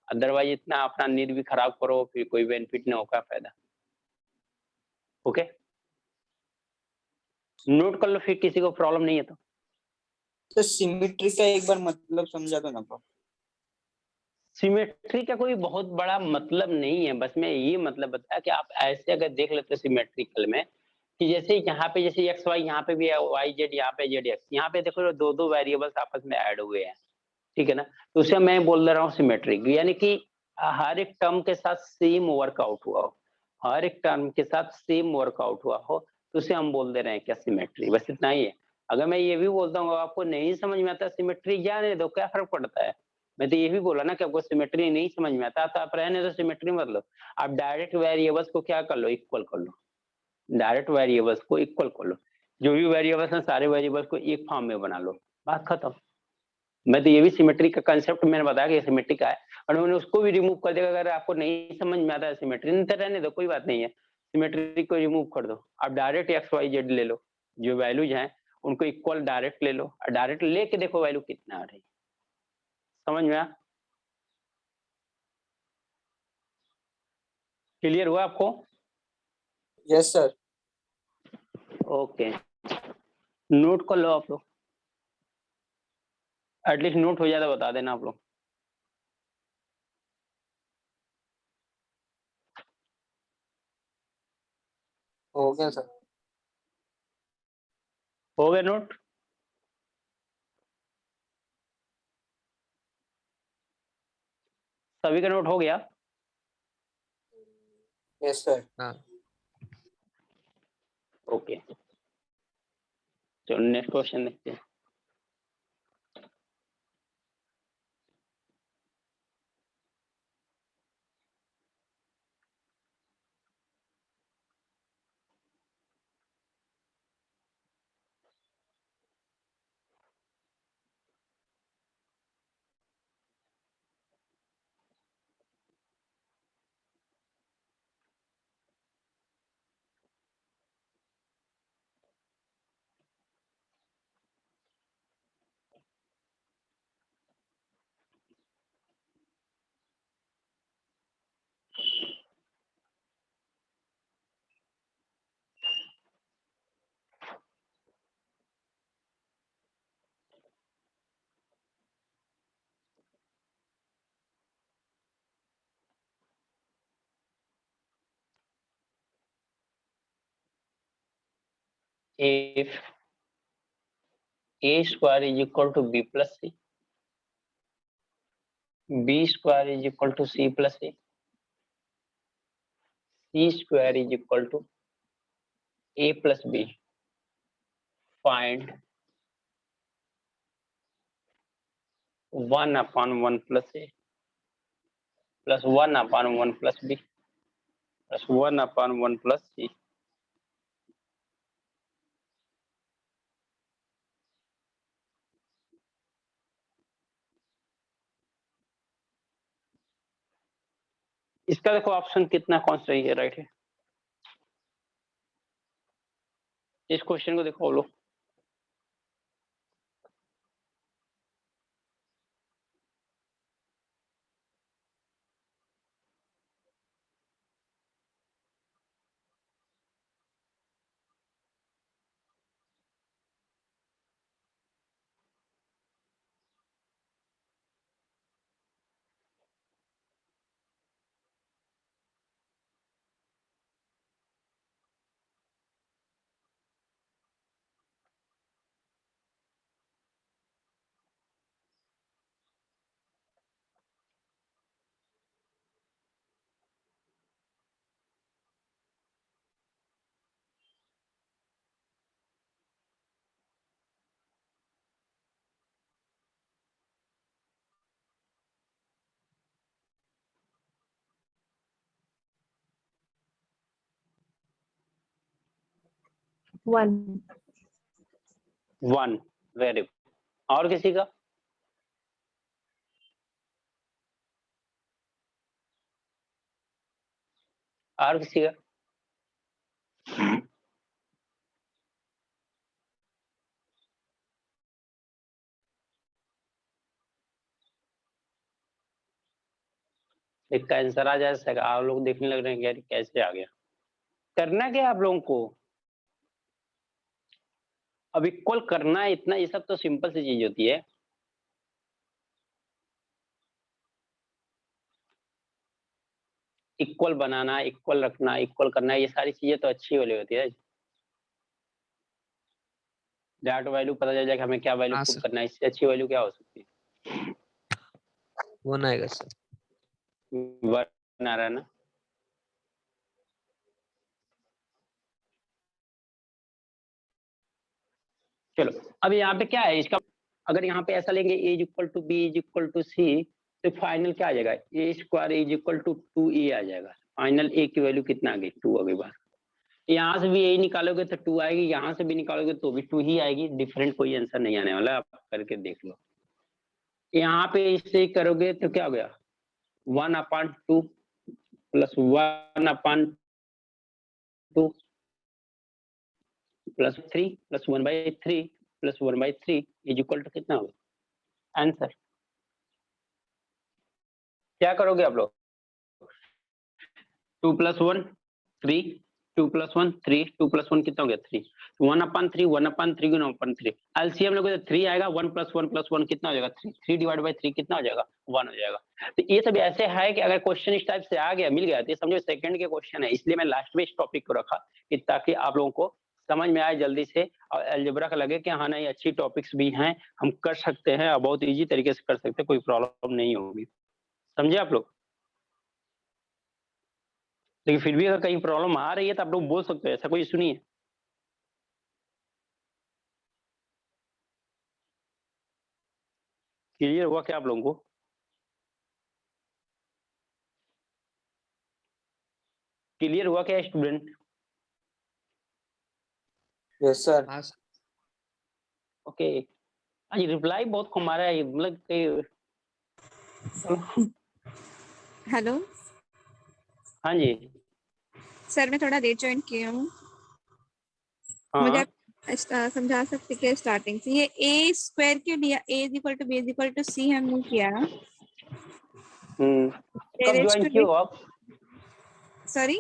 Speaker 1: अदरवाइज इतना अपना नींद भी खराब करो, फिर कोई बेनिफिट ना होगा, फायदा। ओके, नोट कर लो, फिर किसी को प्रॉब्लम नहीं है तो।
Speaker 6: तो सिमेट्री का एक बार मतलब समझा दो ना आप।
Speaker 1: सिमेट्री का कोई बहुत बड़ा मतलब नहीं है, बस मैं ये मतलब बताया कि आप ऐसे अगर देख लेते हो सिमेट्रिकल में कि जैसे यहाँ पे जैसे एक्स वाई, यहाँ पे भी वाई जेड, यहाँ पे जेड एक्स, यहाँ पे देखो दो दो वेरिएबल्स आपस में ऐड हुए हैं, ठीक है ना, तो उसे मैं बोल दे रहा हूँ सिमेट्रिक, यानी कि हर एक टर्म के साथ सेम वर्कआउट हुआ हो, हर एक टर्म के साथ सेम वर्कआउट हुआ हो, तो उसे हम बोल दे रहे हैं क्या, सिमेट्री, बस इतना ही है। अगर मैं ये भी बोलता हूँ आपको नहीं समझ में आता सिमेट्री, जाने दो, क्या फर्क पड़ता है, मैं तो ये भी बोला ना कि आपको सिमेट्री नहीं समझ में आता तो आप रहने दो, सिमेट्री मत लो। आप डायरेक्ट वेरिएबल्स को क्या कर लो, इक्वल कर लो। डायरेक्ट वेरिएबल्स को इक्वल कर लो, जो भी वेरिएबल्स हैं सारे वेरिएबल्स को एक फॉर्म में बना लो, बात खत्म। मैं तो ये भी सिमेट्री का कंसेप्ट मैंने बताया कि सिमेट्री का है, और मैंने उसको भी रिमूव कर दिया। अगर आपको नहीं समझ में आता है सिमेट्री तो रहने दो, कोई बात नहीं है, सिमेट्री को रिमूव कर दो। आप डायरेक्ट एक्स वाई जेड ले लो, जो वैल्यूज हैं उनको इक्वल डायरेक्ट ले लो, और डायरेक्ट लेके देखो वैल्यू कितना आ रही है। समझ में आया? क्लियर हुआ आपको?
Speaker 6: Yes sir.
Speaker 1: ओके, नोट कर लो आप लोग, एटलीस्ट नोट हो जाए तो बता देना आप लोग।
Speaker 6: हो गया सर।
Speaker 1: हो गया नोट? सभी का नोट हो गया?
Speaker 6: Yes sir.
Speaker 4: हाँ।
Speaker 1: ओके, चलो नेक्स्ट क्वेश्चन देखते हैं। If a square is equal to b plus c, b square is equal to c plus a, c square is equal to a plus b, find 1 upon 1 plus a plus 1 upon 1 plus b plus 1 upon 1 plus c. इसका देखो option कितना कौन सही है, right है। इस question को देखो लोग,
Speaker 3: वन
Speaker 1: 1, वेरी गुड। और किसी का? और किसी का? इसका आंसर आ जाएगा। आप लोग देखने लग रहे हैं कि यार कैसे आ गया। करना क्या है आप लोगों को, अब इक्वल करना है इतना, ये सब तो सिंपल सी चीज होती है। इक्वल बनाना, इक्वल रखना, इक्वल करना, ये सारी चीजें तो अच्छी वाली होती है। डाटा वैल्यू पता चल जाएगा हमें क्या वैल्यू
Speaker 4: हाँ
Speaker 1: पुट
Speaker 4: सर,
Speaker 1: करना है, इससे अच्छी वैल्यू क्या हो सकती है।
Speaker 4: 1 आएगा सर।
Speaker 1: 1 आ रहा है ना? चलो अब यहाँ पे क्या है इसका, अगर यहाँ पे ऐसा लेंगे a is equal to B is equal to C, तो फाइनल क्या आ जाएगा, A square is equal to 2a आ जाएगा। फाइनल a की वैल्यू कितना आ गई, 2 आ गई बार। यहाँ से भी a निकालोगे तो 2 आएगी, यहाँ से भी निकालोगे तो भी 2 ही आएगी, डिफरेंट कोई आंसर नहीं आने वाला, आप करके देख लो। यहाँ पे इससे करोगे तो क्या हो गया, 1/2 plus 1/2 plus 3 plus 1/3 plus 1/3 is equal to कितना होगा आंसर। क्या करोगे आप लोग, 2 + 1 3, 2 + 1 3, 2 + 1 कितना हो गया 3, 1/3 1/3 गुना 1/3, एलसीएम लोगे तो 3 आएगा, 1 + 1 + 1 कितना हो जाएगा 3, 3 डिवाइड बाई 3 कितना हो जाएगा 1 हो जाएगा। तो ये सब ऐसे है कि अगर क्वेश्चन इस टाइप से आ गया मिल गया तो ये समझो सेकंड के क्वेश्चन है, इसलिए मैं लास्ट में इस टॉपिक को रखा कि ताकि आप लोगों को समझ में आए जल्दी से, और अलजेब्रा का लगे कि हाँ नहीं अच्छी टॉपिक्स भी हैं, हम कर सकते हैं और बहुत इजी तरीके से कर सकते हैं, कोई प्रॉब्लम नहीं होगी। समझे आप लोग। लेकिन फिर भी अगर कहीं प्रॉब्लम आ रही है तो आप लोग बोल सकते हो, ऐसा कोई इशू नहीं है। क्लियर हुआ क्या आप लोगों को। क्लियर हुआ क्या स्टूडेंट।
Speaker 6: Yes sir.
Speaker 4: हाँ
Speaker 1: ओके, आज रिप्लाई बहुत कम आ रहा है, मतलब कि
Speaker 7: हेलो
Speaker 1: हाँ जी
Speaker 7: सर, मैं थोड़ा लेट ज्वाइन की हूँ, मुझे
Speaker 1: हाँ
Speaker 7: आप समझा सकते क्या स्टार्टिंग से, ये ए स्क्वायर क्यों लिया, A is equal to B is equal to C हमने किया,
Speaker 1: कब ज्वाइन किए हो आप,
Speaker 7: सॉरी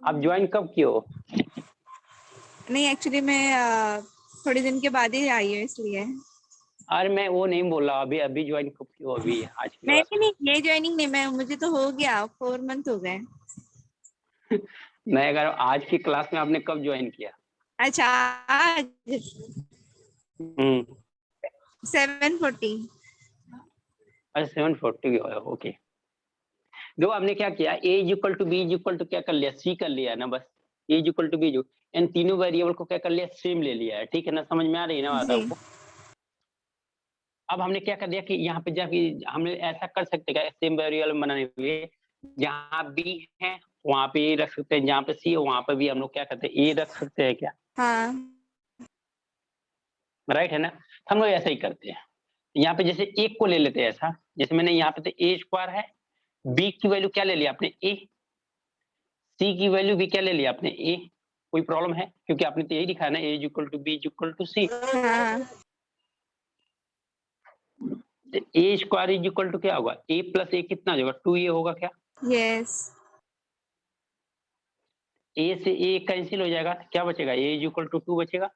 Speaker 1: आप ज्वाइन कब किए हो।
Speaker 7: नहीं एक्चुअली मैं थोड़े दिन के बाद ही आई हूँ इसलिए।
Speaker 1: अरे मैं वो नहीं बोल रहा, अभी अभी ज्वाइन कब किए हो, अभी आज के
Speaker 7: नहीं
Speaker 1: बाद।
Speaker 7: नहीं नहीं, ये ज्वाइनिंग नहीं, मैं मुझे तो हो गया 4 मंथ हो गए।
Speaker 1: मैं अगर आज की क्लास में आपने कब ज्वाइन किया।
Speaker 7: अच्छा आज
Speaker 1: हम्म
Speaker 7: 7:40।
Speaker 1: अच्छा 7:40 ओके। जो आपने क्या किया, a is equal to B is equal to क्या कर लिया, सी कर लिया ना बस, a is equal to b जो इन तीनों वेरिएबल को क्या कर लिया, सेम ले लिया है, ठीक है ना, समझ में आ रही है ना बात
Speaker 7: जी
Speaker 1: आपको। अब हमने क्या कर दिया कि यहाँ पे जाके हमने ऐसा कर सकते क्या, सेम वेरिएबल बनाने के लिए जहाँ बी है वहां पे ए रख सकते हैं, जहाँ पे सी है वहां पे भी हम लोग क्या करते हैं ए रख सकते हैं क्या,
Speaker 7: हाँ
Speaker 1: राइट है ना। हम लोग ऐसा ही करते हैं, यहाँ पे जैसे एक को ले लेते हैं ऐसा, जैसे मैंने यहाँ पे तो ए स्क्वायर है, बी की वैल्यू क्या ले लिया आपने ए, सी की वैल्यू भी क्या ले लिया आपने ए, कोई प्रॉब्लम है क्योंकि आपने तो यही लिखा है ना A is equal to B is equal to C.
Speaker 7: हाँ
Speaker 1: A square is equal to क्या होगा, ए प्लस ए कितना हो जाएगा 2a होगा क्या,
Speaker 7: यस
Speaker 1: ए से ए कैंसिल हो जाएगा तो क्या बचेगा, ए इज इक्वल टू 2 बचेगा।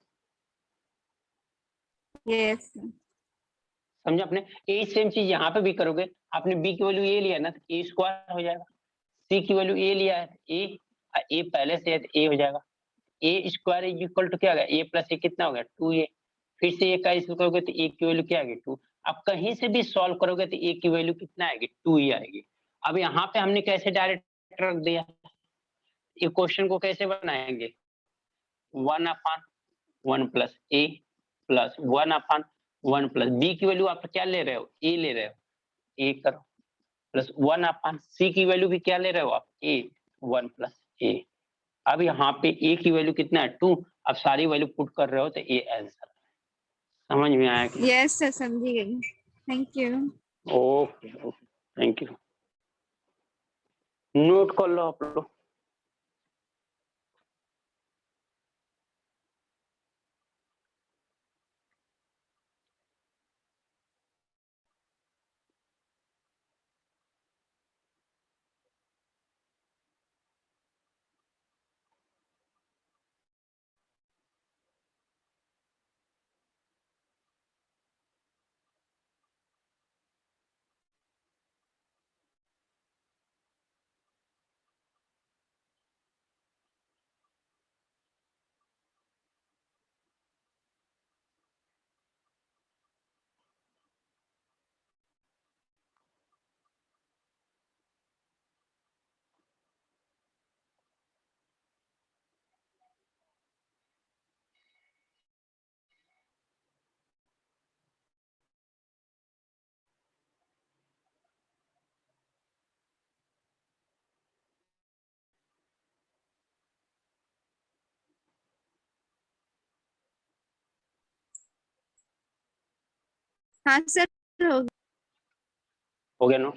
Speaker 7: यस
Speaker 1: समझे आपने, ए सेम चीज यहाँ पे भी करोगे, आपने बी की वैल्यू ए लिया ना तो ए स्क्वायर हो जाएगा, सी की वैल्यू ए लिया है ए पहले से है तो ए हो जाएगा, A square is equal to क्या होगा, ए प्लस ए कितना हो गया 2a, फिर से ए कैंसिल करोगे तो ए की वैल्यू क्या आएगी 2, अब कहीं से भी सॉल्व करोगे तो ए की वैल्यू कितना आएगी 2 ही आएगी। अब यहाँ पे हमने कैसे डायरेक्ट रख दिया, ये क्वेश्चन को कैसे बनाएंगे, 1/1 plus A plus 1/1 plus B की वैल्यू आप क्या ले रहे हो ए ले रहे हो, ए करो प्लस 1/सी की वैल्यू भी क्या ले रहे हो आप ए 1 प्लस ए। अब यहाँ पे ए की वैल्यू कितना है 2, अब सारी वैल्यू पुट कर रहे हो तो ए आंसर। समझ में आया कि
Speaker 7: यस सर, समझी गई, thank you.
Speaker 1: Okay okay thank you, note कर लो आप लोग।
Speaker 7: हाँ सर हो गया।
Speaker 1: हो गया नो?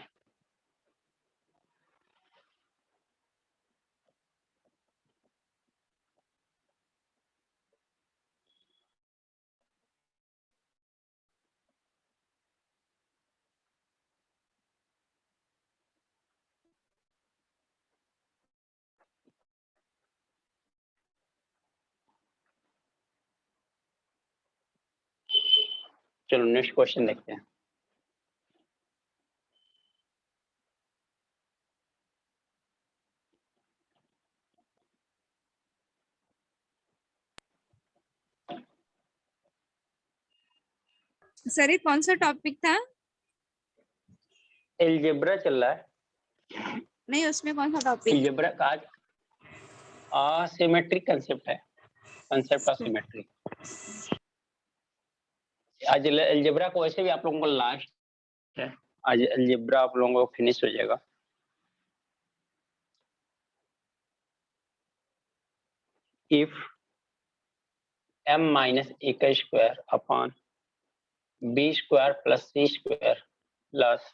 Speaker 1: चलो नेक्स्ट क्वेश्चन देखते हैं।
Speaker 7: सर ये कौन सा टॉपिक था?
Speaker 1: एलजेब्रा चल रहा है।
Speaker 7: नहीं उसमें कौन सा टॉपिक?
Speaker 1: एलजेब्रा का आज सिमेट्रिक कंसेप्ट है, कंसेप्ट ऑफ सिमेट्री। आज एलजेब्रा को वैसे भी आप लोगों को लास्ट है, आज एलजेब्रा आप लोगों को फिनिश हो जाएगा। इफ m माइनस ए का square upon B square plus सी square plus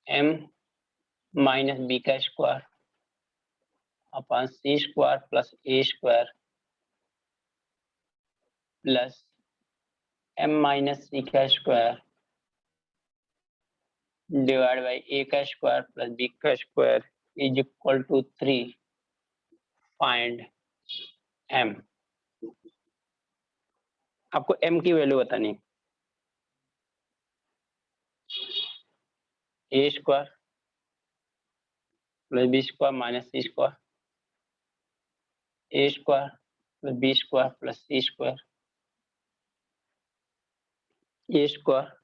Speaker 1: m minus B का square upon C square plus A square plus m minus C का स्क्वायर डिवाइड बाई ए का स्क्वायर प्लस बी का square is equal to 3। Find m। आपको m की value बतानी है। A square plus B square minus C square, A square plus B square plus C square, A square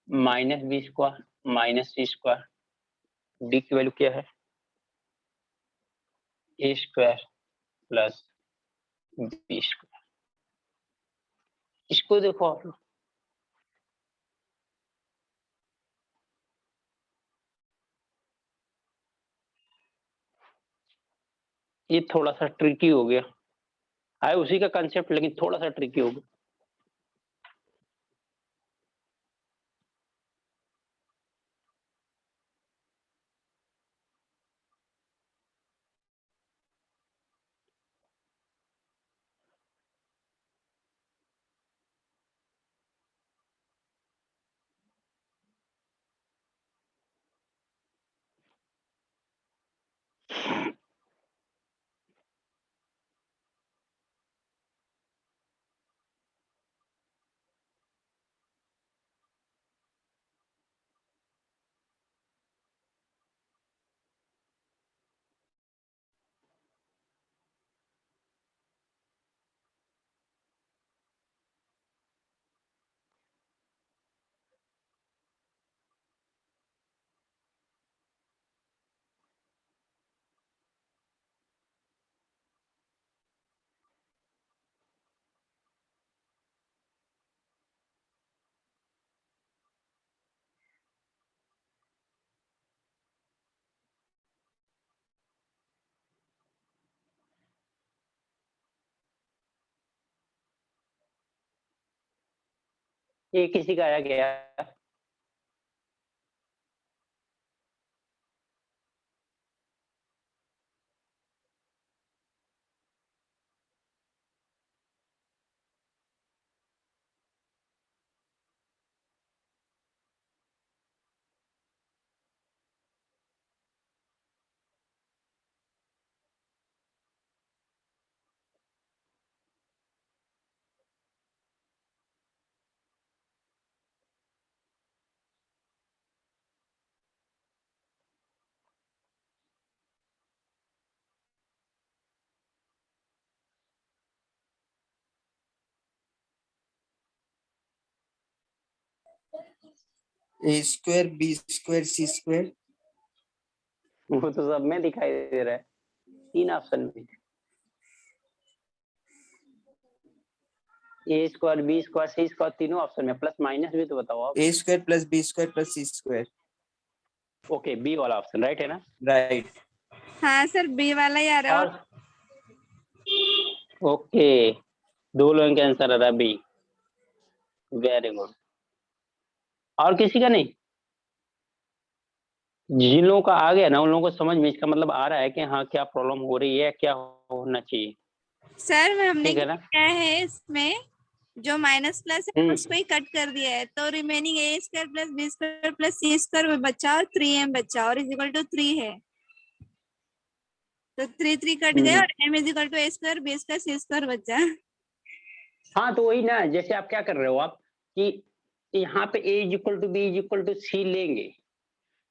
Speaker 1: minus B square minus C square, D की value क्या है? A square plus B square. इसको देखो आप लोग, ये थोड़ा सा ट्रिकी हो गया है, उसी का कंसेप्ट लेकिन थोड़ा सा ट्रिकी हो गया। ये किसी का आया गया?
Speaker 6: ए स्क्वायर बी स्क्वायर सी स्क्वायर।
Speaker 1: वो तो सब में दिखाई दे रहा है, 3 ऑप्शन में। A square B square C square तीनों ऑप्शन में, प्लस माइनस भी तो बताओ आप।
Speaker 6: A square plus B square plus C square.
Speaker 1: Okay, B वाला ऑप्शन राइट है ना?
Speaker 6: राइट।
Speaker 7: हाँ सर बी वाला ही आ रहा है।
Speaker 1: और ओके, दो लोगों के आंसर आ रहा है बी। Very good. और किसी का नहीं? जिन लोगों का आ गया ना उन लोगों को समझ में इसका मतलब आ रहा है कि हाँ क्या प्रॉब्लम हो रही है, क्या होना चाहिए।
Speaker 7: सर हमने
Speaker 1: ठीक है ना?
Speaker 7: क्या है इसमें जो माइनस प्लस है
Speaker 1: हम्म।
Speaker 7: उसको ही कट कर दिया है, तो remaining A square plus B square plus C square बचा और 3m बचा और इज इक्वल टू 3 है, तो 3 3 कट गया और m is equal to a square B square C square बचा।
Speaker 1: हाँ तो वही ना, जैसे आप क्या कर रहे हो आप कि यहाँ पे a is equal to B is equal to C लेंगे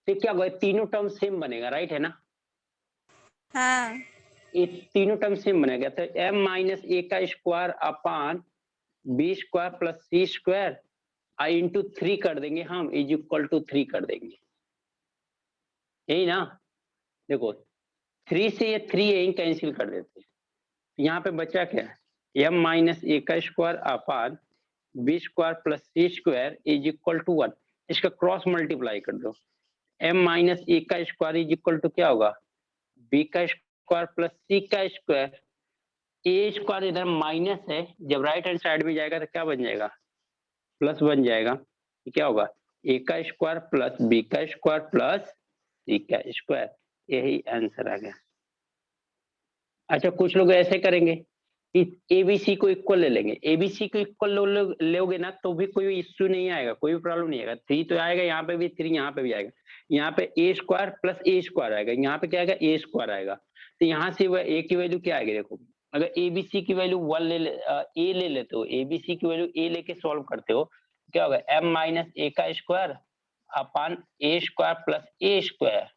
Speaker 1: तो क्या होगा, तीनों टर्म सेम बनेगा, राइट है ना?
Speaker 7: हाँ
Speaker 1: ये तीनों टर्म सेम बनेगा तो m माइनस ए का square upon B square plus C square I into 3 कर देंगे हम, इज इक्वल टू 3 कर देंगे, यही ना? देखो 3 से ये 3 यही कैंसिल कर देते हैं, यहाँ पे बचा क्या, m माइनस ए का square upon B square plus C square is equal to 1। इसका क्रॉस मल्टीप्लाई कर दो, m माइनस ए का स्क्वायर इज इक्वल टू क्या होगा, बी का स्क्वायर प्लस सी का स्क्वायर, ए स्क्वायर इधर माइनस है, जब राइट हैंड साइड में जाएगा तो क्या बन जाएगा, प्लस बन जाएगा। ये क्या होगा, ए का स्क्वायर प्लस बी का स्क्वायर प्लस सी का स्क्वायर, यही आंसर आ गया। अच्छा कुछ लोग ऐसे करेंगे कि एबीसी को इक्वल ले लेंगे, एबीसी को इक्वल लोगे ना तो भी कोई इश्यू नहीं आएगा, कोई भी प्रॉब्लम नहीं आएगा, 3 तो आएगा, यहाँ पे भी 3, यहाँ पे भी आएगा, यहाँ पे ए स्क्वायर प्लस ए स्क्वायर आएगा, यहाँ पे क्या आएगा, ए स्क्वायर आएगा, तो यहाँ से वह ए की वैल्यू क्या आएगी, देखो अगर एबीसी की वैल्यू 1 ए ले लेते हो, एबीसी की वैल्यू ए लेके सॉल्व करते हो, क्या होगा, एम माइनस ए का square upon A square plus A square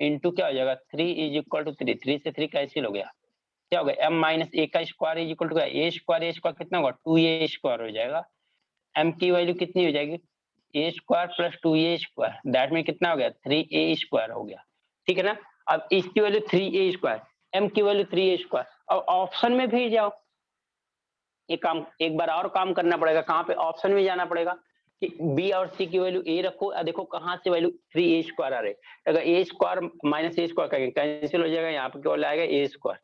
Speaker 1: into क्या हो जाएगा, 3 इज इक्वल टू 3, 3 से 3 कैंसिल हो गया, क्या होगा, m माइनस ए का square is equal to a square कितना होगा, 2a स्क्वायर हो जाएगा, m की वैल्यू कितनी हो जाएगी, A square plus 2a square, that में कितना हो गया, 3a स्क्वायर हो गया, ठीक है ना? अब इसकी वैल्यू 3a स्क्वायर, m की वैल्यू 3a स्क्वायर, अब ऑप्शन में भी जाओ, एक बार और काम करना पड़ेगा, कहाँ पे, ऑप्शन में जाना पड़ेगा कि बी और सी की वैल्यू ए रखो, देखो कहाँ से वैल्यू 3a स्क्वायर आ रही है, अगर ए स्क्वायर माइनस ए स्क्वायर कैंसिल हो जाएगा, यहाँ पे क्या आएगा, ए स्क्वायर,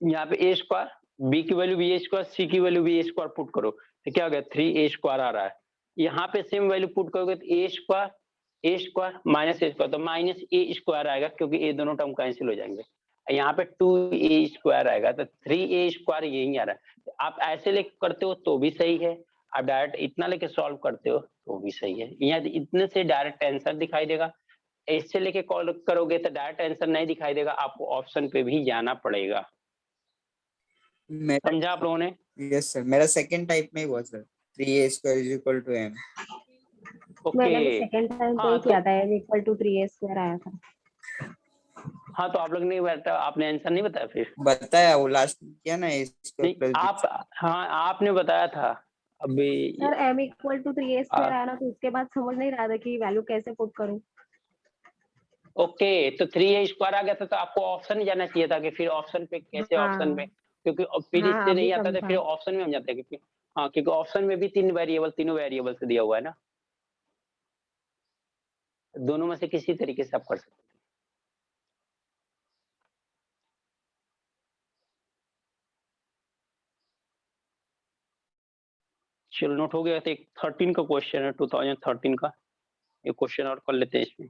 Speaker 1: यहाँ पे ए स्क्वायर, बी की वैल्यू बी स्क्वायर, सी की वैल्यू बी स्क्वायर पुट करो तो क्या हो गया, 3a स्क्वायर आ रहा है, यहाँ पे सेम वैल्यू पुट करोगे तो ए स्क्वायर माइनस ए स्क्वायर, तो माइनस ए स्क्वायर आएगा क्योंकि ये दोनों टर्म कैंसिल हो जाएंगे, यहाँ पे 2a स्क्वायर आएगा तो 3a स्क्वायर यही आ रहा है, आप ऐसे लेके करते हो तो भी सही है, आप डायरेक्ट इतना लेके सॉल्व करते हो तो भी सही है, यहाँ इतने से डायरेक्ट आंसर दिखाई देगा, इससे लेके कॉल करोगे तो डायरेक्ट आंसर नहीं दिखाई देगा, आपको ऑप्शन पे भी जाना पड़ेगा,
Speaker 6: मेरा
Speaker 1: समझा आप लोगों ने?
Speaker 6: यस सर, मेरा सेकंड टाइप में ही हुआ sir, 3a square is equal to m।
Speaker 3: मैंने भी
Speaker 1: ओके।
Speaker 3: सेकंड टाइम पे
Speaker 1: हाँ
Speaker 3: ही
Speaker 1: तो
Speaker 3: किया था, m equal to 3a square आया था।
Speaker 1: हाँ तो आप लोग ने बताया, आपने आंसर नहीं बताया फिर?
Speaker 6: बताया वो लास्ट में किया ना, a स्क्वायर
Speaker 1: नहीं
Speaker 6: प्लस
Speaker 1: आप, हाँ आपने बताया था अभी।
Speaker 3: Sir m equal to 3a square
Speaker 1: आ,
Speaker 3: आया ना, तो उसके बाद समझ नहीं रहा था कि वैल्यू कैसे पुट करूं।
Speaker 1: ओके तो 3a स्क्वायर आ गया था तो आपको ऑप्शन ही जाना चाहिए था कि फिर ऑप्शन पे कैसे, ऑप्शन में,
Speaker 3: हाँ
Speaker 1: क्योंकि फिर
Speaker 3: हाँ,
Speaker 1: इससे
Speaker 3: अभी
Speaker 1: नहीं आता तो
Speaker 3: समझा।
Speaker 1: फिर ऑप्शन में हम जाते हैं, क्योंकि हाँ क्योंकि ऑप्शन में भी तीनों वेरिएबल से दिया हुआ है ना, दोनों में से किसी तरीके से आप कर सकते हैं। चलो नोट हो गया, तो एक 13 का क्वेश्चन है, 2013 का, एक क्वेश्चन और कर लेते हैं इसमें।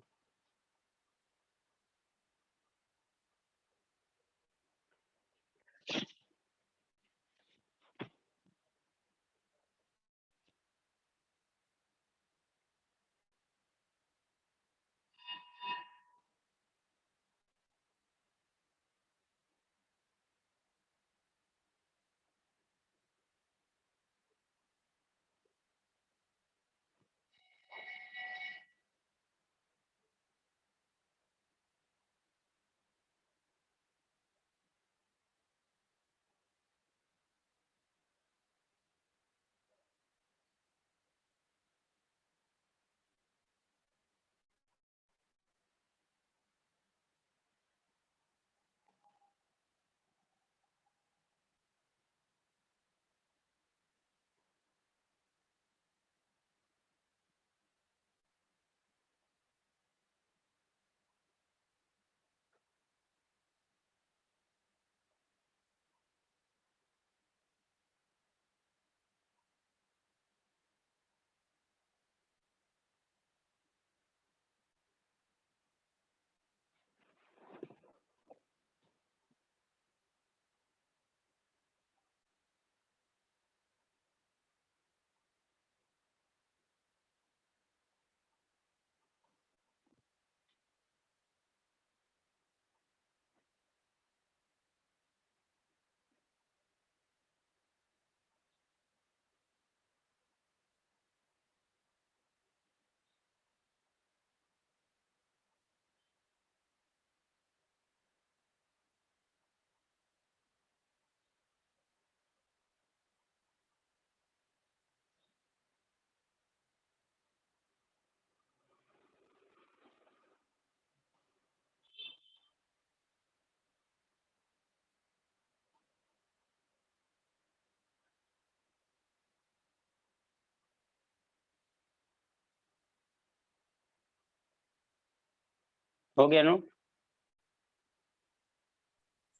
Speaker 1: हो गया नो?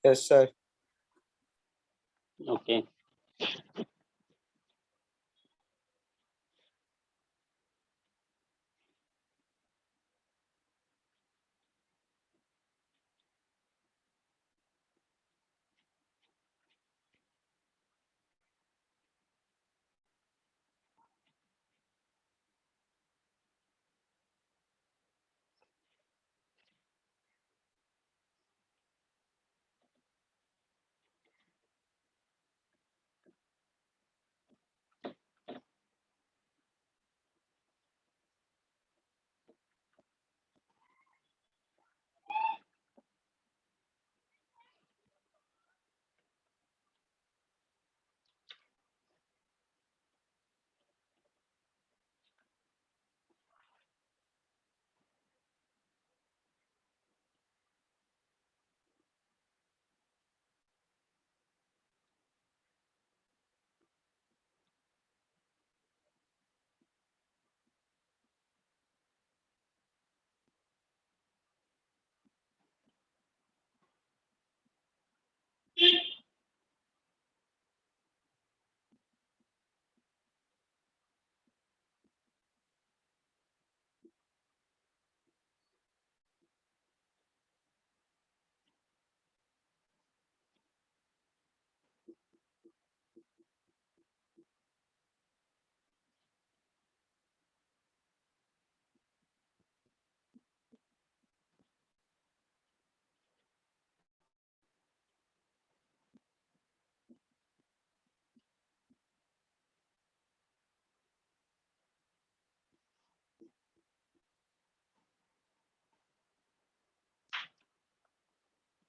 Speaker 6: Yes sir.
Speaker 1: ओके।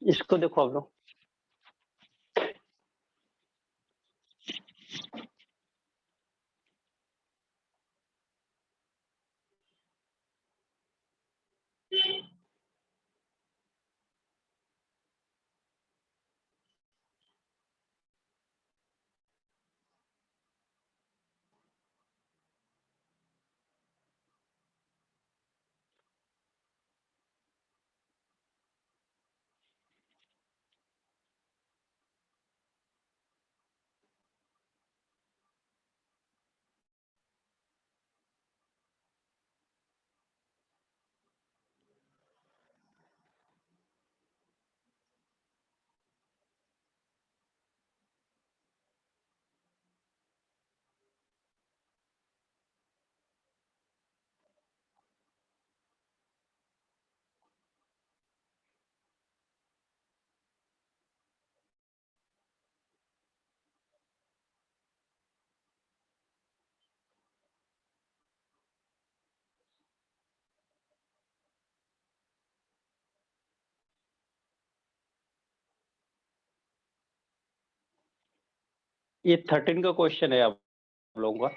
Speaker 1: इसको देखो आप लोग। ये 13 का क्वेश्चन है आप लोगों का।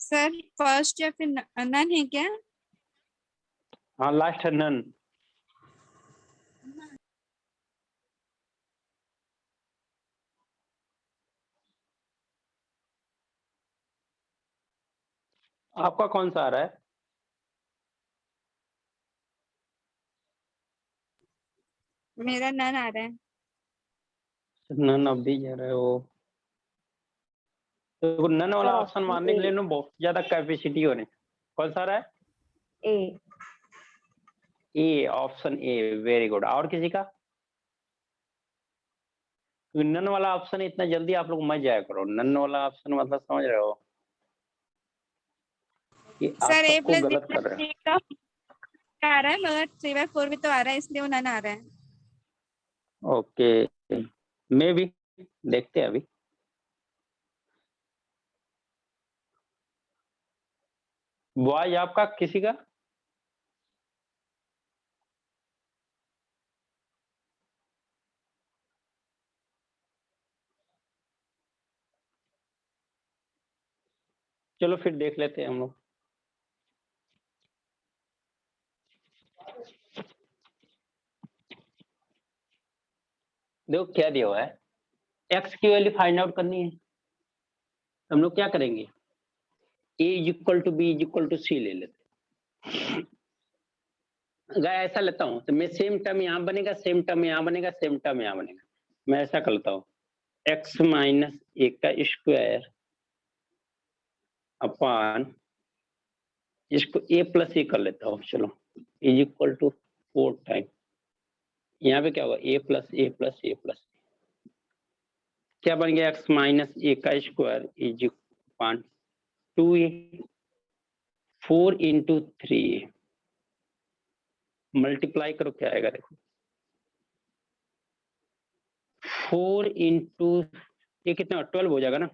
Speaker 7: सर फर्स्ट या फिर नन है क्या?
Speaker 1: हाँ लास्ट है नन। आपका कौन सा आ रहा है?
Speaker 7: मेरा नन आ रहा है।
Speaker 1: नन अब भी जा रहे हो तो नन वाला
Speaker 3: सर
Speaker 1: ऑप्शन
Speaker 3: ऑप्शन
Speaker 1: मारने के लिए ना बहुत ज्यादा कैपेसिटी होने। कौन सा आ रहा है?
Speaker 3: ए।
Speaker 1: ए, ऑप्शन ए, वेरी गुड। और किसी का? नन वाला ऑप्शन इतना जल्दी आप लोग मत जाया करो। नन वाला ऑप्शन मतलब समझ रहे हो कि आप
Speaker 7: सर ए
Speaker 1: सबको
Speaker 7: प्लस बी
Speaker 1: गलत कर
Speaker 7: प्लस
Speaker 1: रहे हो।
Speaker 7: सी का आ रहा है, मगर 3/4 भी तो आ रहा है, इसलिए वो नन आ रहा है।
Speaker 1: ओके, मे भी देखते हैं अभी। बॉयज आपका किसी का? चलो फिर देख लेते हैं हम लोग। देखो क्या दिया हुआ है, एक्स की वैल्यू फाइंड आउट करनी है। हम लोग क्या करेंगे, A is equal to B is equal to सी ले लेते। अगर ऐसा लेता हूँ तो मैं सेम टर्म यहाँ बनेगा, सेम टर्म यहाँ बनेगा, सेम टर्म यहाँ बनेगा। मैं ऐसा कर लेता हूँ, एक्स माइनस ए का स्क्वायर अपान इसको ए प्लस ए कर लेता हूँ, चलो इज इक्वल टू 4 टाइम, यहाँ पे क्या होगा ए plus A plus A plus, क्या बन गया, एक्स माइनस ए का square is upon 2a, 4 into 3a, multiply करो क्या आएगा, देखो 4 इंटू ये कितना 12 हो जाएगा ना,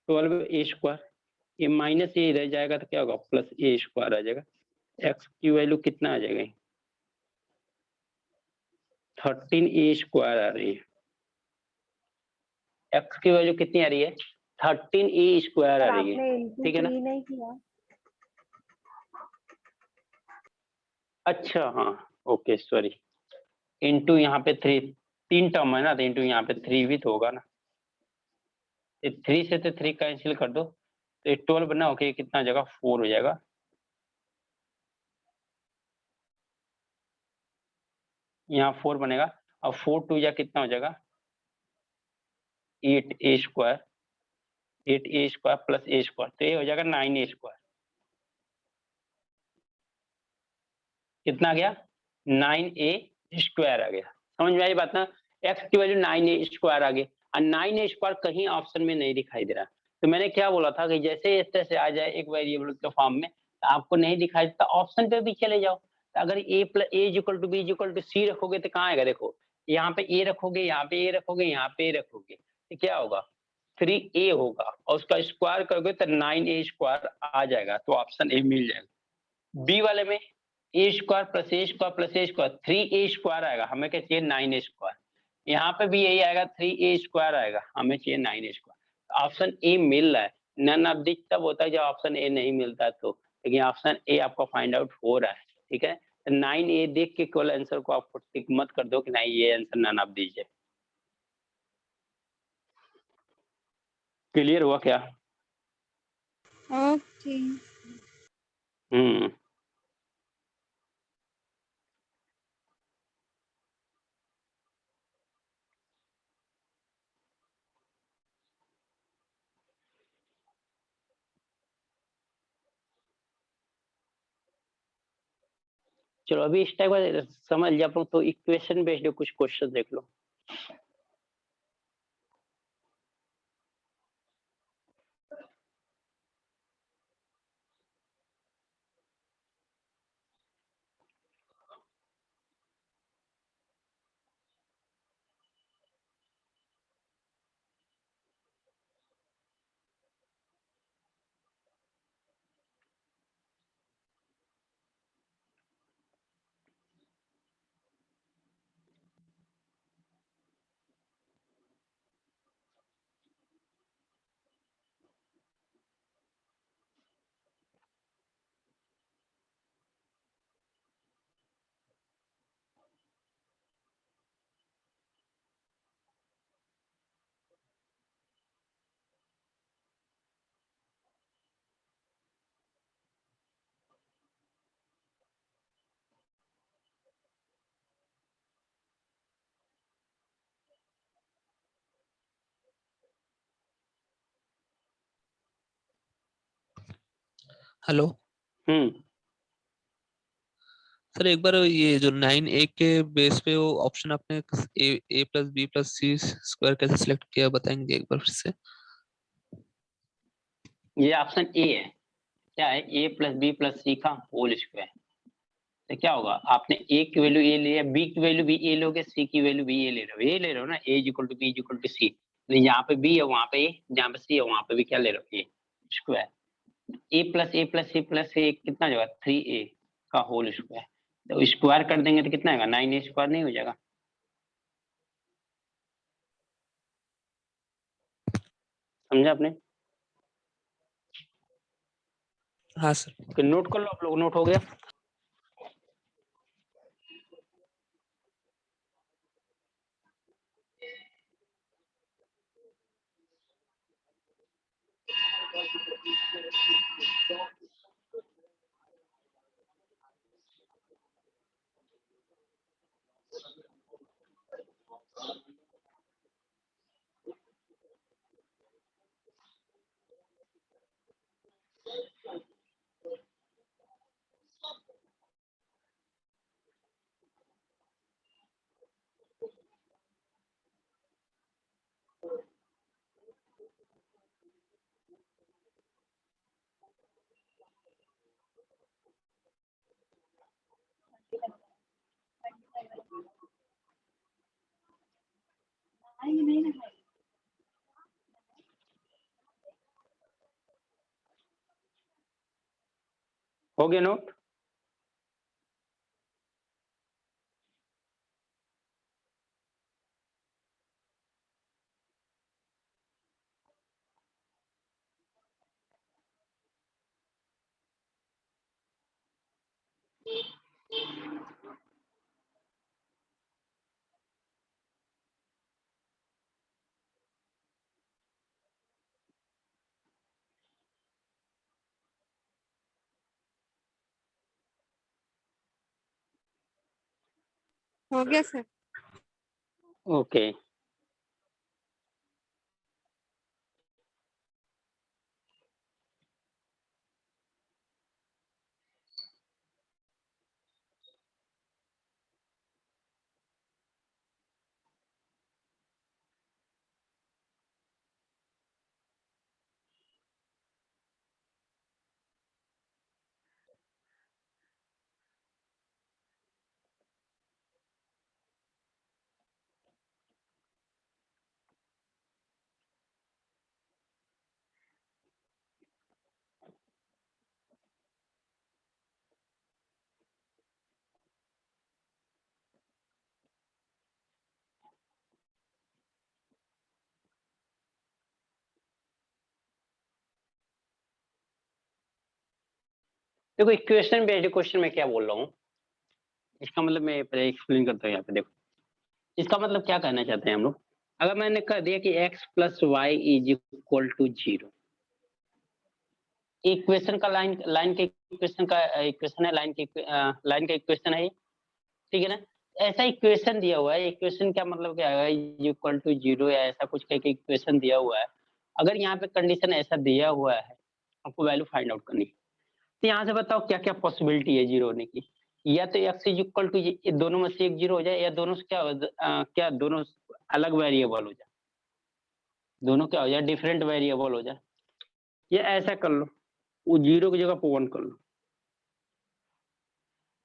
Speaker 1: 12 ए स्क्वायर, ये माइनस ए रह जाएगा तो क्या होगा प्लस ए स्क्वायर आ जाएगा। एक्स की वैल्यू कितना आ जाएगा, 13 ए स्क्वायर आ रही है। एक्स की वैल्यू कितनी आ रही है, 13 ए स्क्वायर आ रही है,
Speaker 3: आपने इनटू
Speaker 1: ठीक है ना।
Speaker 3: 3 नहीं किया।
Speaker 1: अच्छा हाँ ओके सॉरी, इंटू यहाँ पे 3, 3 टर्म है ना, तो इंटू यहाँ पे 3 भी तो होगा ना, 3 से तो 3 कैंसिल कर दो, तो ये 12 बना ओके, कितना हो जाएगा 4 हो जाएगा। यहाँ 4 बनेगा, अब 4 2 या कितना हो जाएगा 8 ए square, 8 A square plus A square, तो ये हो जाएगा 9 ए स्क्वायर। कितना आ गया 9 ए स्क्वायर आ गया। समझ में आई बात ना, एक्स की वैल्यू 9 ए स्क्वायर आ गई, और 9 ए स्क्वायर कहीं ऑप्शन में नहीं दिखाई दे रहा। तो मैंने क्या बोला था कि जैसे इस तरह से आ जाए एक वेरिएबल के फॉर्म में, तो आपको नहीं दिखाई देता ऑप्शन पे भी चले जाओ। तो अगर A plus A equal to B equal to C रखोगे तो कहाँ आएगा, देखो यहाँ पे ए रखोगे, यहाँ पे ए रखोगे, यहाँ पे ए रखोगे, तो क्या होगा 3a होगा, और उसका स्क्वायर करोगे तो 9a स्क्वायर आ जाएगा, तो ऑप्शन ए मिल जाएगा। बी वाले में A square plus A square plus A square 3a square आएगा, हमें क्या चाहिए 9a स्क्वायर। यहाँ पे भी यही आएगा 3a स्क्वायर आएगा, हमें चाहिए 9a स्क्वायर। ऑप्शन ए मिल रहा है, नन ऑफ दिस तब होता है जब ऑप्शन ए नहीं मिलता तो, लेकिन ऑप्शन ए आपका फाइंड आउट हो रहा है, ठीक है। 9a देख के केवल आंसर को आपको टिक मत कर दो कि नहीं ये आंसर नन ऑफ दिस है। क्लियर हुआ क्या?
Speaker 7: ओके।
Speaker 1: हम्म, चलो अभी इस टाइप का समझ लिया आप लोग, तो इक्वेशन बेस्ड कुछ क्वेश्चन देख लो।
Speaker 4: हेलो सर, एक बार ये जो 9a के बेस पे वो ऑप्शन आपने ए प्लस बी प्लस सी स्क्वायर कैसे सिलेक्ट किया बताएंगे एक बार फिर से?
Speaker 1: ये ऑप्शन ए है, क्या है ए प्लस बी प्लस सी का होल स्क्वायर। तो क्या होगा, आपने ए की वैल्यू ए लिया, बी की वैल्यू भी ए लोगे, सी की वैल्यू भी ए ले रहे हो, ए ले रहे हो ना, A equal to B equal to C, यहाँ पे बी है वहां पे ए, जहाँ पे सी है वहां पे भी क्या ले रहे हो ए स्क्वायर। ए प्लस ए कितना हो जाएगा 3a का होल स्क्वायर, तो स्क्वायर कर देंगे तो कितना आएगा 9a स्क्वायर नहीं हो जाएगा। समझा आपने?
Speaker 4: हाँ सर।
Speaker 1: फिर नोट कर लो आप लोग, नोट हो गया। हो गया नोट?
Speaker 7: हो गया सर।
Speaker 1: ओके देखो इक्वेशन बेस्ड क्वेश्चन में क्या बोल रहा हूँ, इसका मतलब मैं पहले एक्सप्लेन करता हूँ। यहाँ पे देखो, इसका मतलब क्या कहना चाहते हैं हम लोग। अगर मैंने कह दिया कि x plus y is equal to 0, equation का लाइन के इक्वेशन का इक्वेशन है, लाइन का इक्वेशन है, ठीक है ना। ऐसा इक्वेशन दिया हुआ है, इक्वेशन क्या मतलब क्या है, इज इक्वल टू 0 या ऐसा कुछ कह के इक्वेशन दिया हुआ है। अगर यहाँ पे कंडीशन ऐसा दिया हुआ है, आपको वैल्यू फाइंड आउट करनी है, तो यहाँ से बताओ क्या क्या पॉसिबिलिटी है जीरो होने की। या तो x इज इक्वल टू, दोनों में से एक जीरो हो जाए, या दोनों से क्या दोनों अलग वेरिएबल हो जाए, दोनों क्या हो जाए, डिफरेंट वेरिएबल हो जाए। या ऐसा कर लो, वो जीरो की जगह पॉइंट कर लो,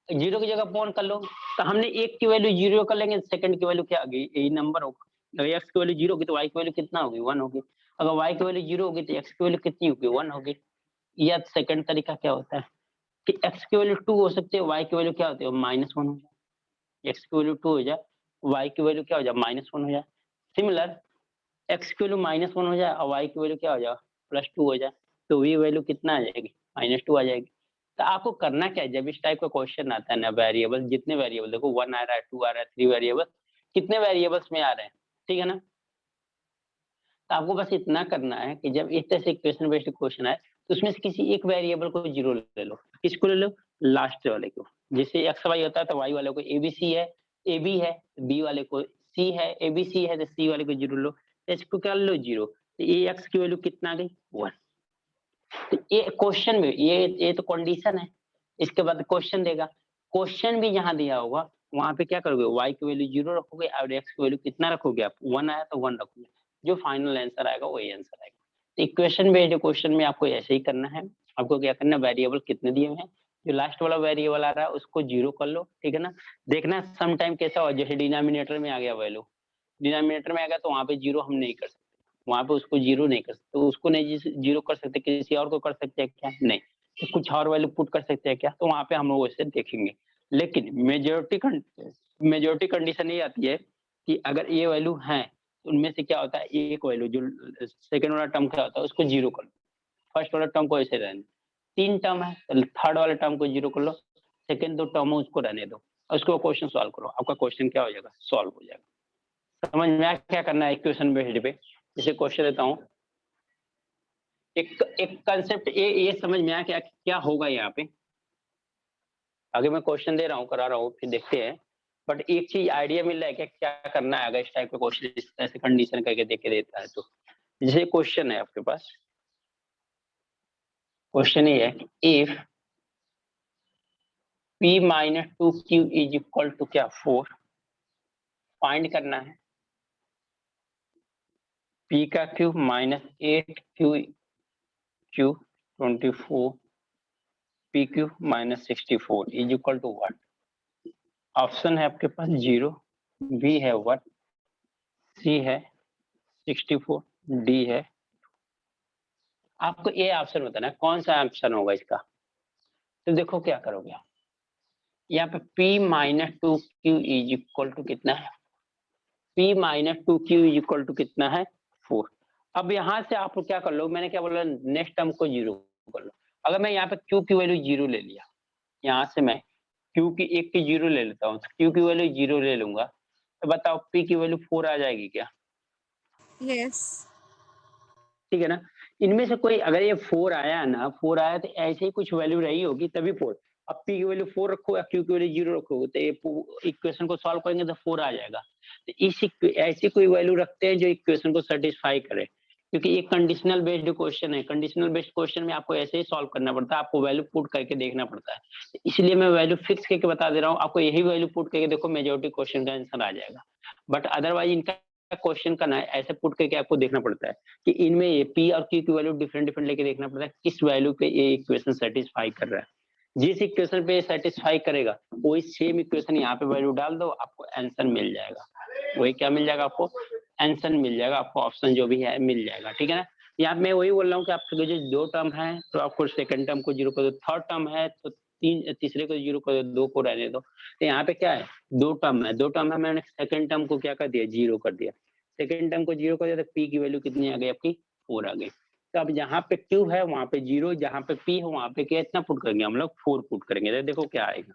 Speaker 1: जीरो की जगह पॉइंट कर लो, तो हमने एक की वैल्यू जीरो कर लेंगे, सेकंड की वैल्यू क्या होगी, यही नंबर होगा। अगर x की वैल्यू जीरो होगी तो y की वैल्यू कितना होगी, 1 होगी। अगर y की वैल्यू जीरो होगी तो x की वैल्यू कितनी होगी, 1 होगी। या सेकंड तरीका क्या होता है कि x की वैल्यू 2 हो सकती है, y की वैल्यू क्या होती है, -1 हो जाए। x की वैल्यू 2 हो जाए, y की वैल्यू क्या हो जाए, -1 हो जाए। सिमिलर x की वैल्यू -1 हो जाए और y की वैल्यू क्या हो जाए, +2 हो जाए, तो ये वैल्यू कितना आ जाएगी, -2 आ जाएगी। तो आपको करना क्या है, जब इस टाइप का क्वेश्चन आता है ना, वेरिएबल, जितने वेरिएबल देखो 1 आ रहा है, 2 आ रहा है, 3 वेरिएबल, कितने वेरिएबल्स में आ रहे हैं, ठीक है ना। तो आपको बस इतना करना है कि जब इस तरह से इक्वेशन बेस्ड क्वेश्चन आए, तो उसमें से किसी एक वेरिएबल को जीरो ले लो। किसको ले लो, लास्ट वाले को। जैसे एक्स वाई होता है तो वाई वाले को एबीसी है, एबी है, बी वाले को सी है, एबीसी है, तो सी वाले को जीरो लो, इसको क्या लो, जीरो। तो ए एक्स की वैल्यू कितना आ गई, 1। तो ये क्वेश्चन में ये तो कंडीशन है। इसके बाद क्वेश्चन देगा, क्वेश्चन भी यहाँ दिया होगा, वहां पे क्या करोगे, y की वैल्यू 0 रखोगे और x की वैल्यू कितना रखोगे आप, 1 आया तो 1 रखोगे, जो फाइनल आंसर आएगा वही आंसर आएगा। तो इक्वेशन बेस्ड क्वेश्चन में आपको ऐसे ही करना है। आपको क्या करना है, वेरिएबल कितने दिए हुए हैं, जो लास्ट वाला वेरिएबल आ रहा है उसको 0 कर लो, ठीक है ना। देखना सम टाइम कैसा हो, जैसे डिनोमिनेटर में आ गया वैल्यू, डिनोमिनेटर में आ गया तो वहां पे 0 हम नहीं कर सकते, वहां पे उसको 0 नहीं कर सकते, तो उसको नहीं 0 कर सकते, किसी और को कर सकते हैं क्या, नहीं। तो कुछ और वैल्यू पुट कर सकते हैं क्या, तो वहां पे हम लोग वैसे देखेंगे। लेकिन मेजोरिटी कंडीशन ये आती है कि अगर ये वैल्यू है, तो उनमें से क्या होता है, एक वैल्यू जो सेकंड वाला टर्म क्या होता है उसको 0 कर लो, फर्स्ट वाला टर्म को ऐसे रहने, 3 टर्म है तो थर्ड वाले टर्म को 0 कर लो, सेकंड 2 टर्म है उसको रहने दो, और उसको क्वेश्चन सॉल्व करो, आपका क्वेश्चन क्या हो जाएगा, सॉल्व हो जाएगा। समझ में आया क्या करना है इक्वेशन बेस्ड पे। जैसे क्वेश्चन देता हूँ, एक कंसेप्ट ये समझ में आया क्या क्या होगा यहाँ पे। आगे मैं क्वेश्चन दे रहा हूँ, करा रहा हूँ, फिर देखते हैं। बट एक चीज आइडिया मिल रहा है कि क्या करना है अगर इस टाइप का क्वेश्चन इस तरह से कंडीशन करके देके देता है तो। जैसे क्वेश्चन है आपके पास, क्वेश्चन ये है कि if p minus 2q is equal to क्या 4, फाइंड करना है p का cube minus 8q cube 24 p cube minus 64 is equal to 1। Option है आपके पास 0, b है 1, c है 64, d है। आपको ये ऑप्शन बताना है कौन सा ऑप्शन होगा इसका। तो देखो क्या करोगे आप, यहाँ पे p minus 2q is equal to कितना है, p minus 2q is equal to कितना है 4। अब यहाँ से आप क्या कर लो, मैंने क्या बोला नेक्स्ट टर्म को 0 कर लो। अगर मैं यहाँ पे q की वैल्यू 0 ले लिया, यहाँ से मैं q की 1 की 0 ले लेता हूँ, q की वैल्यू 0 ले लूंगा, तो बताओ p की वैल्यू 4 आ जाएगी क्या?
Speaker 7: Yes.
Speaker 1: ठीक है ना। इनमें से कोई अगर ये 4 आया ना, 4 आया तो ऐसे ही कुछ वैल्यू रही होगी तभी 4। अब p की वैल्यू 4 रखो या q की वैल्यू 0 रखो तो ये इक्वेशन को सॉल्व करेंगे तो 4 आ जाएगा। तो इस ऐसी कोई वैल्यू रखते हैं जो इक्वेशन को सेटिस्फाई करे, क्योंकि ये कंडीशनल बेस्ड क्वेश्चन है। कंडीशनल बेस्ड क्वेश्चन में आपको ऐसे ही सॉल्व करना पड़ता है, आपको वैल्यू पुट करके देखना पड़ता है। तो इसलिए मैं वैल्यू फिक्स करके बता दे रहा हूँ आपको, यही वैल्यू पुट करके देखो मेजोरिटी क्वेश्चन का आंसर आ जाएगा। बट अदरवाइज इनका क्वेश्चन का ना ऐसे पुट करके आपको देखना पड़ता है कि इनमें ये p और q की वैल्यू डिफरेंट डिफरेंट लेके देखना पड़ता है किस वैल्यू पे ये इक्वेशन सेटिस्फाई कर रहा है। जिस इक्वेशन पे सेटिस्फाई करेगा वही सेम इक्वेशन यहाँ पे वैल्यू डाल दो, आपको आंसर मिल जाएगा। वही क्या मिल जाएगा आपको, आंसर मिल जाएगा, आपको ऑप्शन जो भी है मिल जाएगा। ठीक है ना। यहाँ मैं वही बोल रहा हूँ कि आपके जो 2 टर्म है तो आपको सेकंड टर्म को 0 कर दो, थर्ड टर्म है तो तीसरे को 0 कर दो, 2 को रहने दो। तो यहाँ पे क्या है 2 टर्म है, 2 टर्म है, मैंने सेकंड टर्म को क्या कर दिया 0 कर दिया। सेकंड टर्म को 0 कर दिया तो p की वैल्यू कितनी आ गई आपकी 4 आ गई। तो अब जहाँ पे q है वहां पे 0, जहाँ पे p है वहां पे क्या इतना पुट करेंगे हम लोग 4 पुट करेंगे। तो देखो क्या आएगा,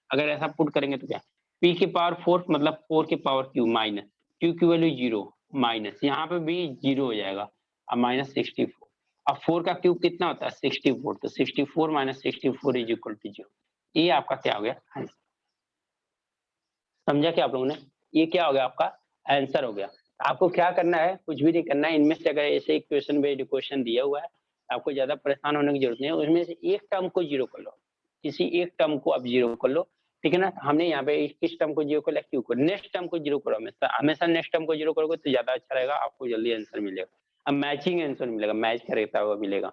Speaker 1: अगर ऐसा पुट करेंगे तो क्या p की पावर 4 मतलब 4 की पावर q माइनस q की वैल्यू 0 माइनस यहाँ पे भी 0 हो जाएगा, अब माइनस 64। अब 4 का क्यूब कितना होता है 64, तो 64 माइनस 64 इज इक्वल टू 0। ये आपका क्या हो गया, समझा क्या आप लोगों ने, ये क्या हो गया आपका आंसर हो गया। आपको क्या करना है, कुछ भी नहीं करना है। इनमें से अगर ऐसे इक्वेशन बेस्ड क्वेश्चन दिया हुआ है आपको ज्यादा परेशान होने की जरूरत नहीं है। उसमें से एक टर्म को 0 कर लो, किसी एक टर्म को आप 0 कर लो। ठीक है ना। हमने यहाँ पे किस टर्म को 0 कर लिया क्यू को, नेक्स्ट टर्म को 0 करो, हमेशा हमेशा नेक्स्ट टर्म को 0 करोगे तो ज्यादा अच्छा रहेगा, आपको जल्दी आंसर मिलेगा। अब मैचिंग आंसर मिलेगा, मैच करता हुआ मिलेगा।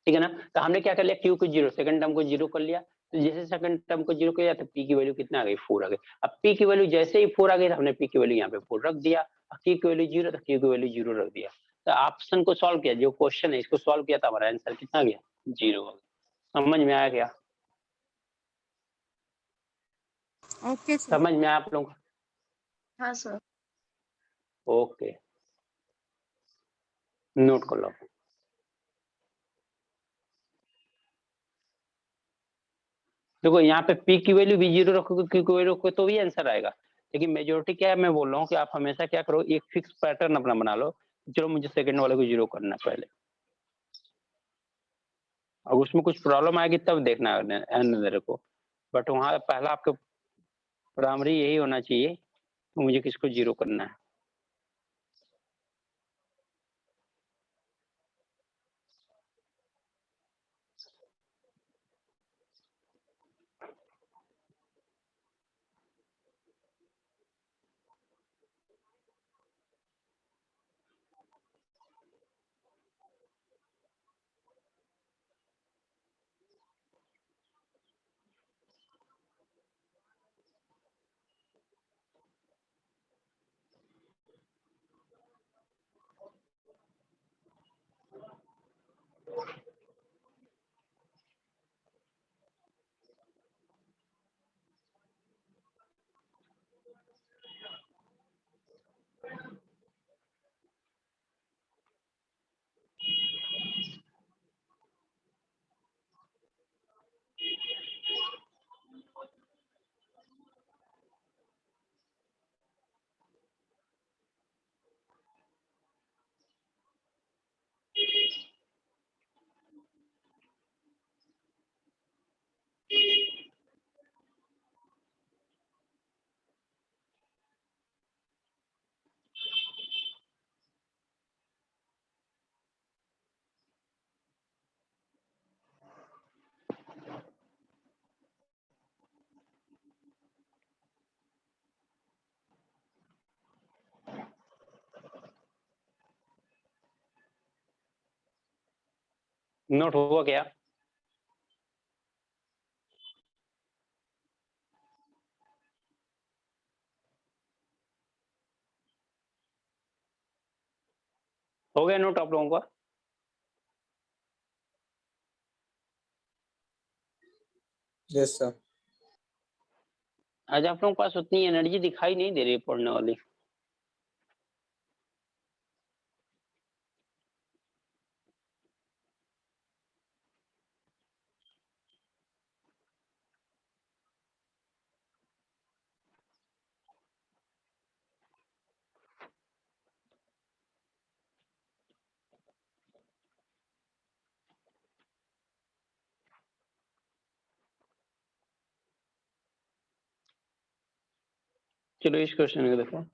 Speaker 1: ठीक है ना। तो हमने क्या कर लिया क्यू को 0, सेकंड टर्म को 0 कर लिया, तो जैसे सेकंड टर्म को 0 किया तो p की वैल्यू कितना आ गई 4 आ गई। अब p की वैल्यू जैसे ही 4 आ गई तो हमने p की वैल्यू यहाँ पे 4 रख दिया, q की वैल्यू 0 तो q की वैल्यू 0 रख दिया। तो ऑप्शन को सॉल्व किया, जो क्वेश्चन है इसको सॉल्व किया था, हमारा आंसर कितना गया 0 आ गया। समझ में आया क्या,
Speaker 7: Okay, sir.
Speaker 1: समझ में आया आप लोग,
Speaker 2: हाँ सर।
Speaker 1: ओके नोट कर लो। देखो यहाँ पे p की वैल्यू भी 0 रखोगे, q की वैल्यू रखोगे तो भी आंसर आएगा। लेकिन मेजोरिटी क्या है, मैं बोल रहा हूँ कि आप हमेशा क्या करो, एक फिक्स पैटर्न अपना बना लो, चलो मुझे सेकंड वाले को 0 करना है पहले, और उसमें कुछ प्रॉब्लम आएगी तब देखना है को। बट वहाँ पहला आपका प्राइमरी यही होना चाहिए, मुझे किसको 0 करना है। नोट हुआ क्या? हो गया नोट आप लोगों का?
Speaker 6: Yes sir.
Speaker 1: आज आप लोगों के पास उतनी एनर्जी दिखाई नहीं दे रही है पढ़ने वाली। चलो इस क्वेश्चन को देखो।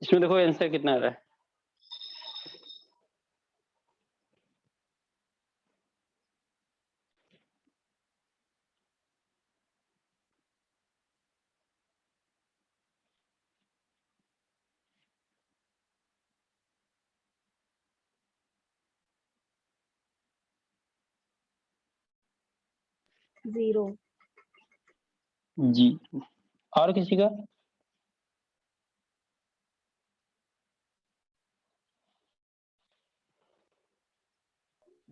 Speaker 1: इसमें देखो आंसर कितना आ रहा है।
Speaker 3: जीरो।
Speaker 1: जी। और किसी का?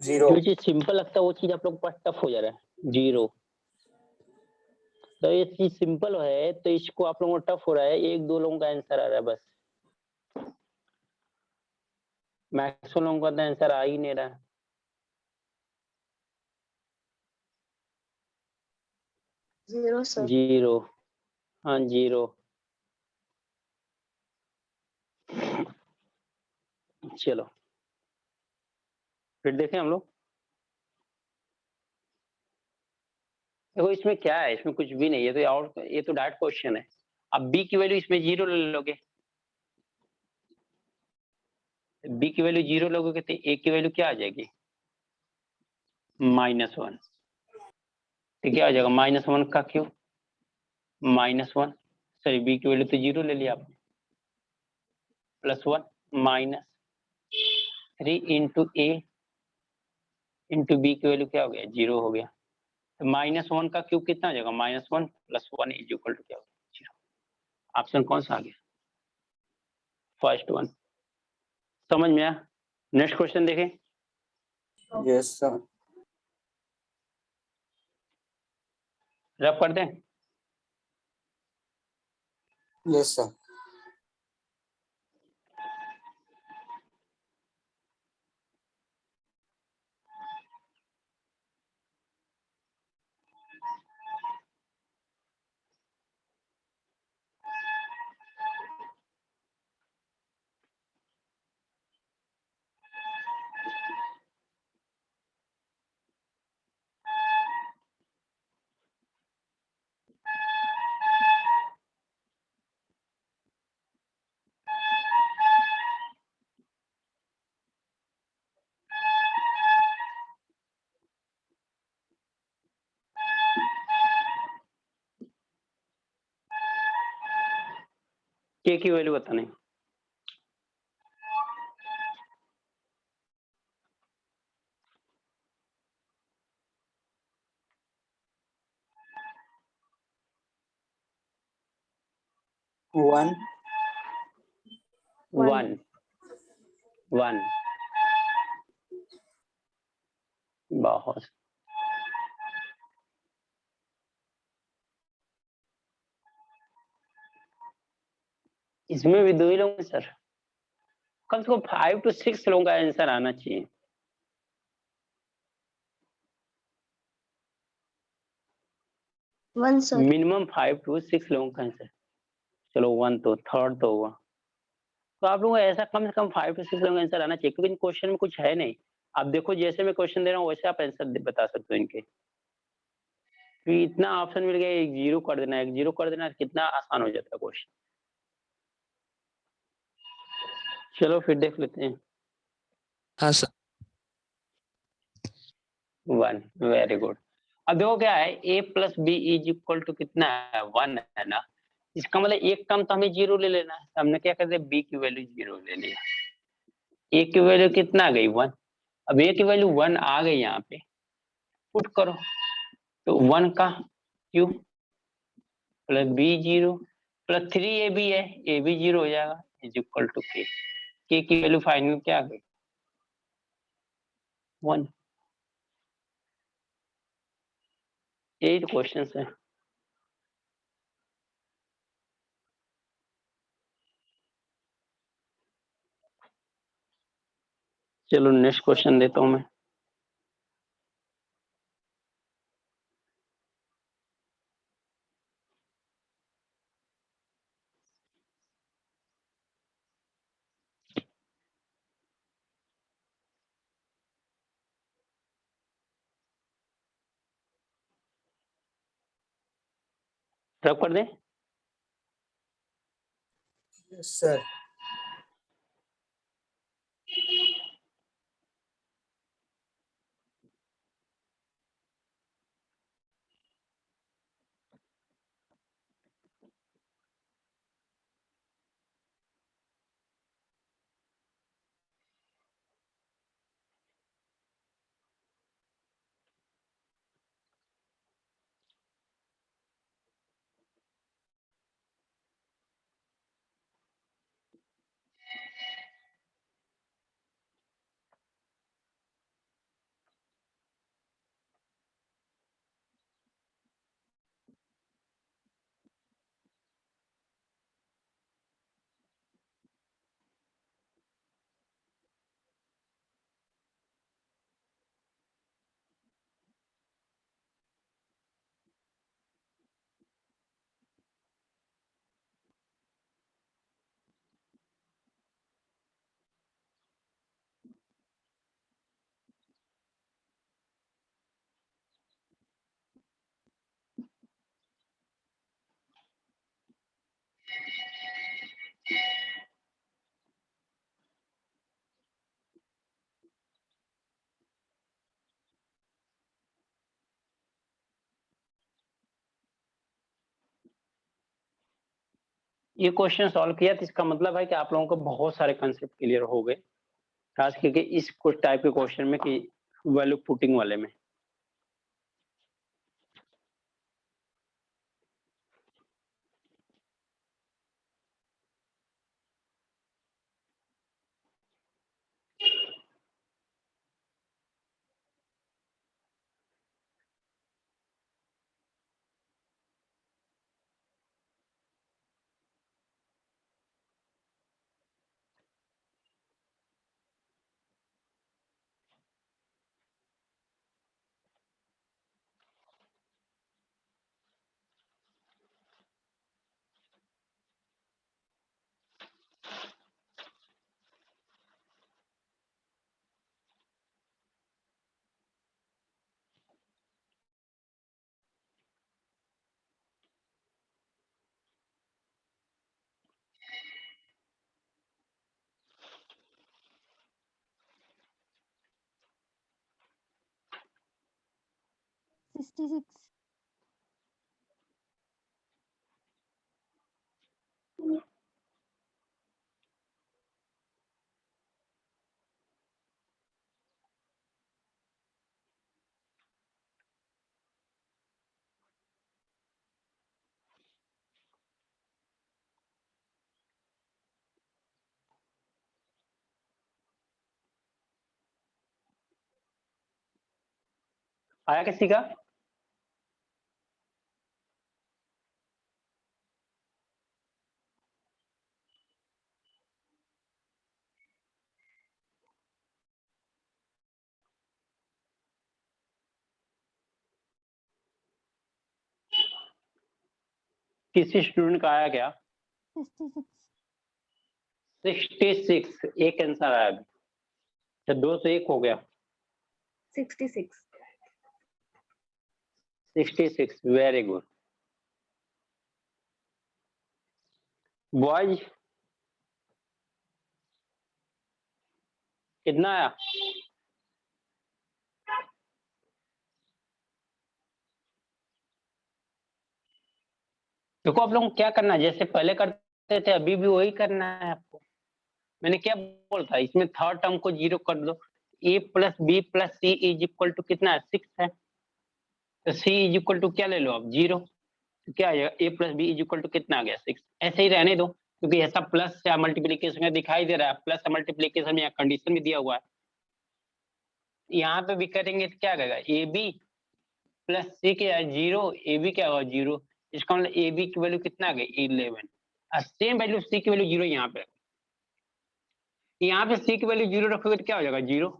Speaker 6: जीरो।
Speaker 1: जो चीज सिंपल लगता है वो चीज आप लोग के पास टफ हो जा रहा है। जीरो। तो ये चीज सिंपल है तो इसको आप लोगों को टफ हो रहा है। एक दो लोगों का आंसर आ रहा है बस। मैक्सिमम लोगों का तो आंसर आ ही नहीं रहा है।
Speaker 3: Zero sir.
Speaker 1: जीरो। हाँ जीरो। चलो फिर देखें हम लोग। देखो इसमें क्या है, इसमें कुछ भी नहीं है। तो और ये तो डायरेक्ट क्वेश्चन है। अब बी की वैल्यू इसमें जीरो ले लोगे, बी की वैल्यू जीरो लोगे तो ए की वैल्यू क्या आ जाएगी? -1। तो क्या आ जाएगा -1 का क्यों? -1 सॉरी बी की वैल्यू तो जीरो ले लिया आपने। +1 -3 इंटू ए इंटू बी की वैल्यू क्या हो गया? जीरो हो गया। तो -1 का क्यूब कितना आ जाएगा? -1 + 1 इज इक्वल टू क्या हो गया? जीरो। ऑप्शन कौन सा आ गया? First one. समझ में आया? नेक्स्ट क्वेश्चन देखें।
Speaker 6: Yes sir.
Speaker 1: रब कर दें।
Speaker 6: Yes sir. के की वैल्यू बताने। वन।
Speaker 1: 1 1 बहुत। इसमें भी दो ही लोग हैं सर। कम से कम 5 to 6 लोगों का आंसर आना चाहिए।
Speaker 3: One sir.
Speaker 1: मिनिमम 5 to 6 लोगों का आंसर। चलो 1 तो थर्ड तो हुआ। तो आप लोगों को ऐसा कम से कम 5 to 6 आंसर आना चाहिए, क्योंकि इन क्वेश्चन में कुछ है नहीं। आप देखो जैसे मैं क्वेश्चन दे रहा हूँ वैसे आप आंसर बता सकते हो इनके। तो इतना ऑप्शन मिल गया, एक जीरो कर देना, एक जीरो कर देना, कितना आसान हो जाता है क्वेश्चन। चलो फिर देख लेते हैं।
Speaker 4: हाँ सर।
Speaker 1: 1, very good. अब देखो क्या है, a plus b is equal to कितना है, 1 है ना। इसका मतलब एक टर्म तो हमें जीरो ले लेना है। हमने क्या कर दिया, b की वैल्यू जीरो ले लिया। a की वैल्यू कितना आ गई, 1। अब a की वैल्यू 1 आ गई, यहाँ पे पुट करो, तो 1 का cube plus b zero plus 3ab है, a भी जीरो हो जाएगा, इज इक्वल टू k की वैल्यू फाइनल क्या आ गई, 1। यही तो क्वेश्चन है। चलो नेक्स्ट क्वेश्चन देता हूं मैं। रब कर दें।
Speaker 6: सर
Speaker 1: ये क्वेश्चन सॉल्व किया तो इसका मतलब है कि आप लोगों को बहुत सारे कंसेप्ट क्लियर हो गए, खास करके इस कुछ टाइप के क्वेश्चन में कि वैल्यू पुटिंग वाले में।
Speaker 2: Sixty six.
Speaker 1: आया किसी का? किसी स्टूडेंट का आया क्या?
Speaker 2: 66।
Speaker 1: 66 एक आंसर आया अभी, तो 2 से 1 हो गया
Speaker 3: 66
Speaker 1: 66। वेरी गुड बॉयज, कितना आया? देखो आप लोगों को क्या करना है, जैसे पहले करते थे अभी भी वही करना है आपको। मैंने क्या बोला था, इसमें थर्ड टर्म को 0 कर दो। a plus B plus C is equal to कितना है? 6 है। तो c इज इक्वल टू क्या ले लो आप? 0। तो क्या आएगा? a plus b is equal to कितना आ गया? 6। ऐसे ही रहने दो, क्योंकि ऐसा प्लस या मल्टीप्लीकेशन का दिखाई दे रहा है, प्लस मल्टीप्लीकेशन में कंडीशन भी दिया हुआ है। यहाँ पे भी करेंगे तो क्या आएगा? ए बी प्लस सी क्या है? 0। ए बी क्या होगा? 0। इसका मतलब ए बी की वैल्यू कितना आ गई? 11। और सेम वैल्यू सी की वैल्यू 0 यहाँ पे सी की वैल्यू 0 रखोगे तो क्या हो जाएगा? 0।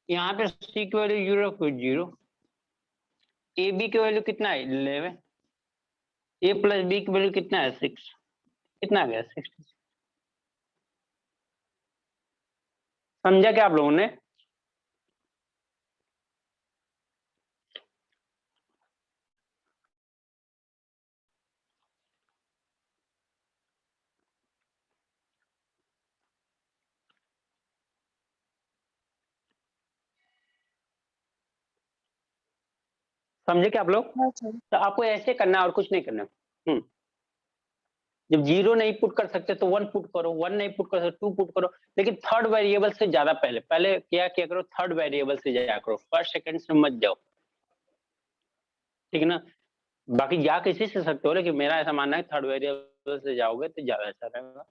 Speaker 1: यहाँ पे सी की वैल्यू 0 रखोगे 0। ए बी की वैल्यू कितना है? 11। ए प्लस बी की वैल्यू कितना है? 6। कितना आ गया? 6। समझा क्या आप लोगों ने? समझे क्या आप लोग?
Speaker 3: हाँ सर।
Speaker 1: तो आपको ऐसे करना है और कुछ नहीं करना। जब 0 नहीं पुट कर सकते तो 1 पुट करो, 1 नहीं पुट कर सकते 2 पुट करो, लेकिन थर्ड वेरिएबल से ज्यादा पहले क्या करो? थर्ड वेरिएबल से जाया करो, फर्स्ट सेकंड से मत जाओ, ठीक है ना? बाकी जा किसी से सकते हो, लेकिन मेरा ऐसा मानना है थर्ड वेरिएबल से जाओगे तो ज्यादा अच्छा रहेगा।